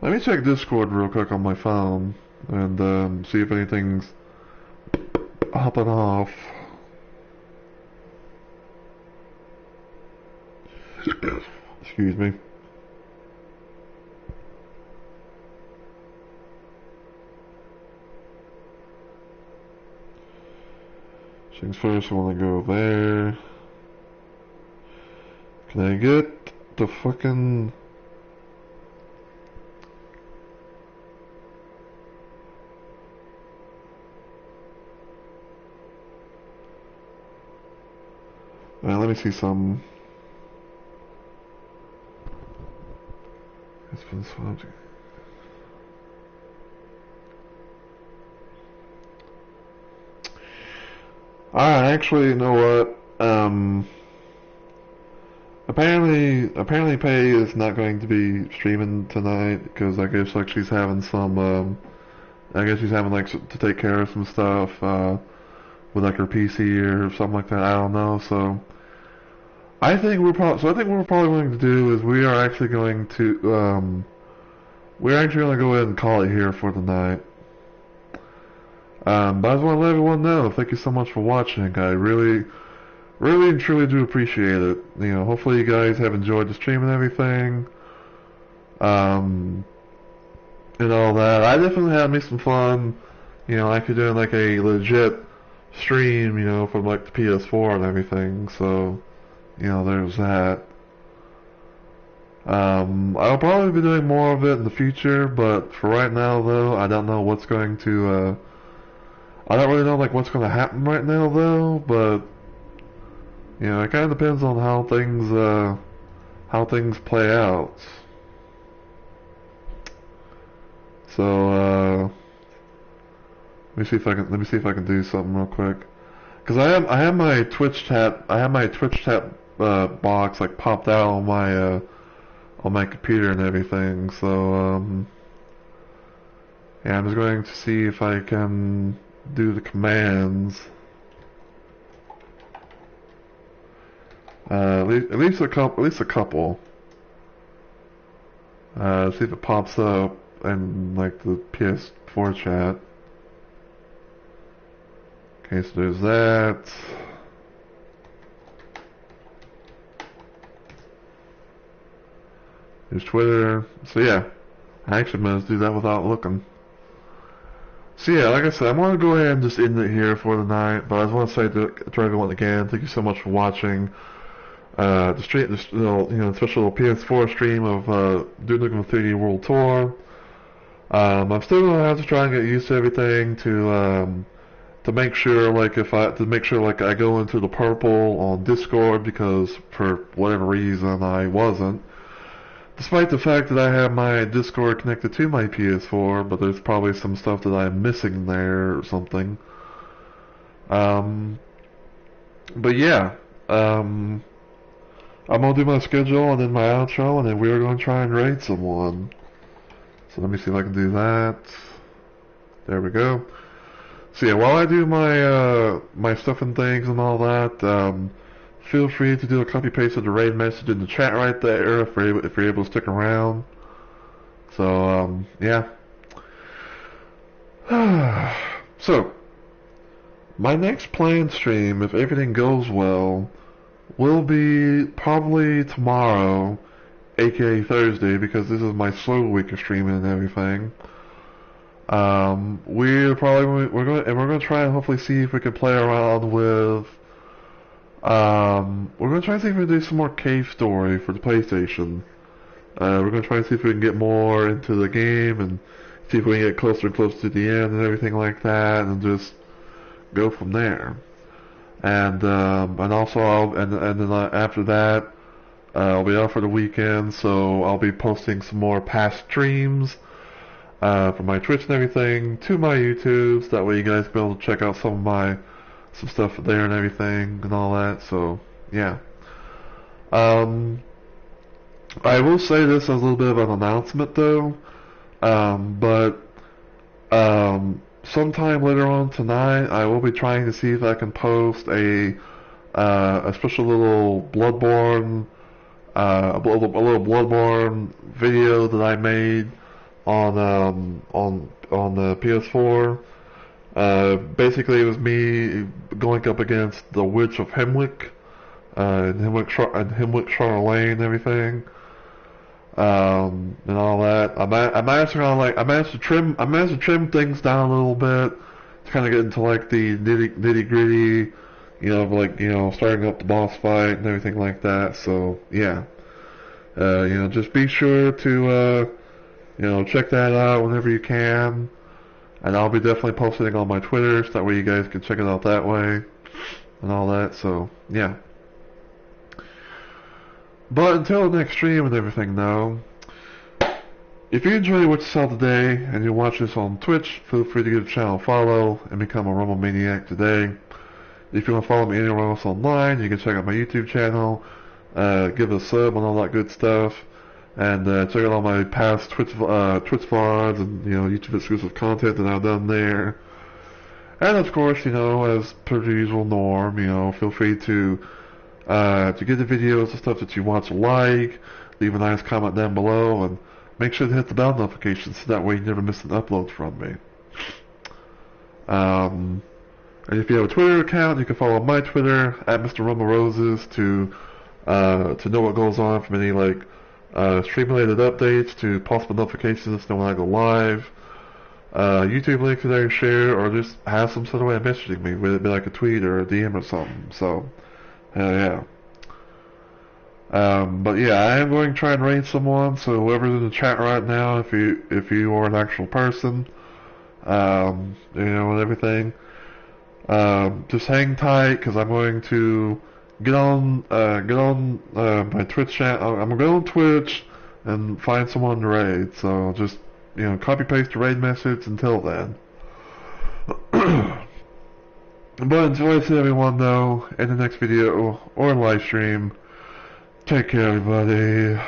Let me check Discord real quick on my phone and see if anything's hopping off. Excuse me. Things first, I want to go there. Can I get the fucking... let me see some. It's been swapped. Alright, actually, you know what? Apparently Pei is not going to be streaming tonight because I guess like she's having some, I guess she's having like to take care of some stuff, with like her PC or something like that. I don't know. So I think what we're probably going to do is we are actually going to, we're actually going to go ahead and call it here for the night. But I just want to let everyone know, thank you so much for watching. I really and truly do appreciate it. You know, hopefully you guys have enjoyed the stream and everything. And all that. I definitely had me some fun. You know, actually doing like a legit stream, you know, from like the PS4 and everything. So, you know, there's that. I'll probably be doing more of it in the future, but for right now though, I don't know what's going to, I don't really know like what's going to happen right now though, but you know, it kind of depends on how things play out. So let me see if I can do something real quick, because I have my Twitch chat box like popped out on my computer and everything. So yeah, I'm just going to see if I can do the commands. At least a couple. See if it pops up in like the PS4 chat. Okay, so there's that. There's Twitter. So yeah, I actually managed to do that without looking. So yeah, like I said, I'm going to go ahead and just end it here for the night. But I just want to say to everyone again, thank you so much for watching. The stream, special PS4 stream of Duke Nukem 3D World Tour. I'm still gonna have to try and get used to everything to make sure like I go into the purple on Discord, because for whatever reason I wasn't. Despite the fact that I have my Discord connected to my PS4, but there's probably some stuff that I'm missing there or something. But yeah, I'm going to do my schedule and then my outro, and then we are going to try and raid someone. So let me see if I can do that. There we go. So yeah, while I do my my stuff and things and all that, feel free to do a copy paste of the raid message in the chat right there if you're able to stick around. So yeah. So my next planned stream, if everything goes well, will be probably tomorrow, aka Thursday, because this is my slow week of streaming and everything. We're gonna try and hopefully see if we can play around with. We're gonna try and see if we can do some more Cave Story for the PlayStation. We're gonna try and see if we can get more into the game and see if we can get closer and closer to the end and everything like that, and just go from there. And also then after that, I'll be out for the weekend, so I'll be posting some more past streams from my Twitch and everything to my YouTube, so that way you guys can be able to check out some stuff there and everything and all that. So yeah, I will say this as a little bit of an announcement though, but sometime later on tonight, I will be trying to see if I can post a special little Bloodborne, a little Bloodborne video that I made on the PS4. Basically, it was me going up against the Witch of Hemwick, and Hemwick Charlemagne and everything, and all that. I managed to trim things down a little bit to kind of get into like the nitty gritty, starting up the boss fight and everything like that. So yeah, just be sure to check that out whenever you can. And I'll be definitely posting it on my Twitter, so that way you guys can check it out that way, and all that, so, yeah. But until the next stream and everything though, if you enjoyed what you saw today, and you watch this on Twitch, feel free to give the channel a follow, and become a Rumble Maniac today. If you want to follow me anywhere else online, you can check out my YouTube channel, give it a sub and all that good stuff. And check out all my past Twitch vlogs and YouTube exclusive content that I've done there. And of course, as per the usual norm, feel free to get the videos and stuff that you want to like. Leave a nice comment down below, and make sure to hit the bell notification so that way you never miss an upload from me. And if you have a Twitter account, you can follow my Twitter at Mr. Rumble Roses to know what goes on from any stream-related updates to possible notifications when I go live. YouTube links that I can share, or just have some sort of way of messaging me, whether it be like a tweet or a DM or something. So, hell yeah. But yeah, I am going to try and raid someone. So whoever's in the chat right now, if you are an actual person, and everything, just hang tight, because I'm going to get on my Twitch channel. I'm gonna go on Twitch and find someone to raid. So just copy paste the raid message until then. But until I see everyone though in the next video or live stream, take care everybody.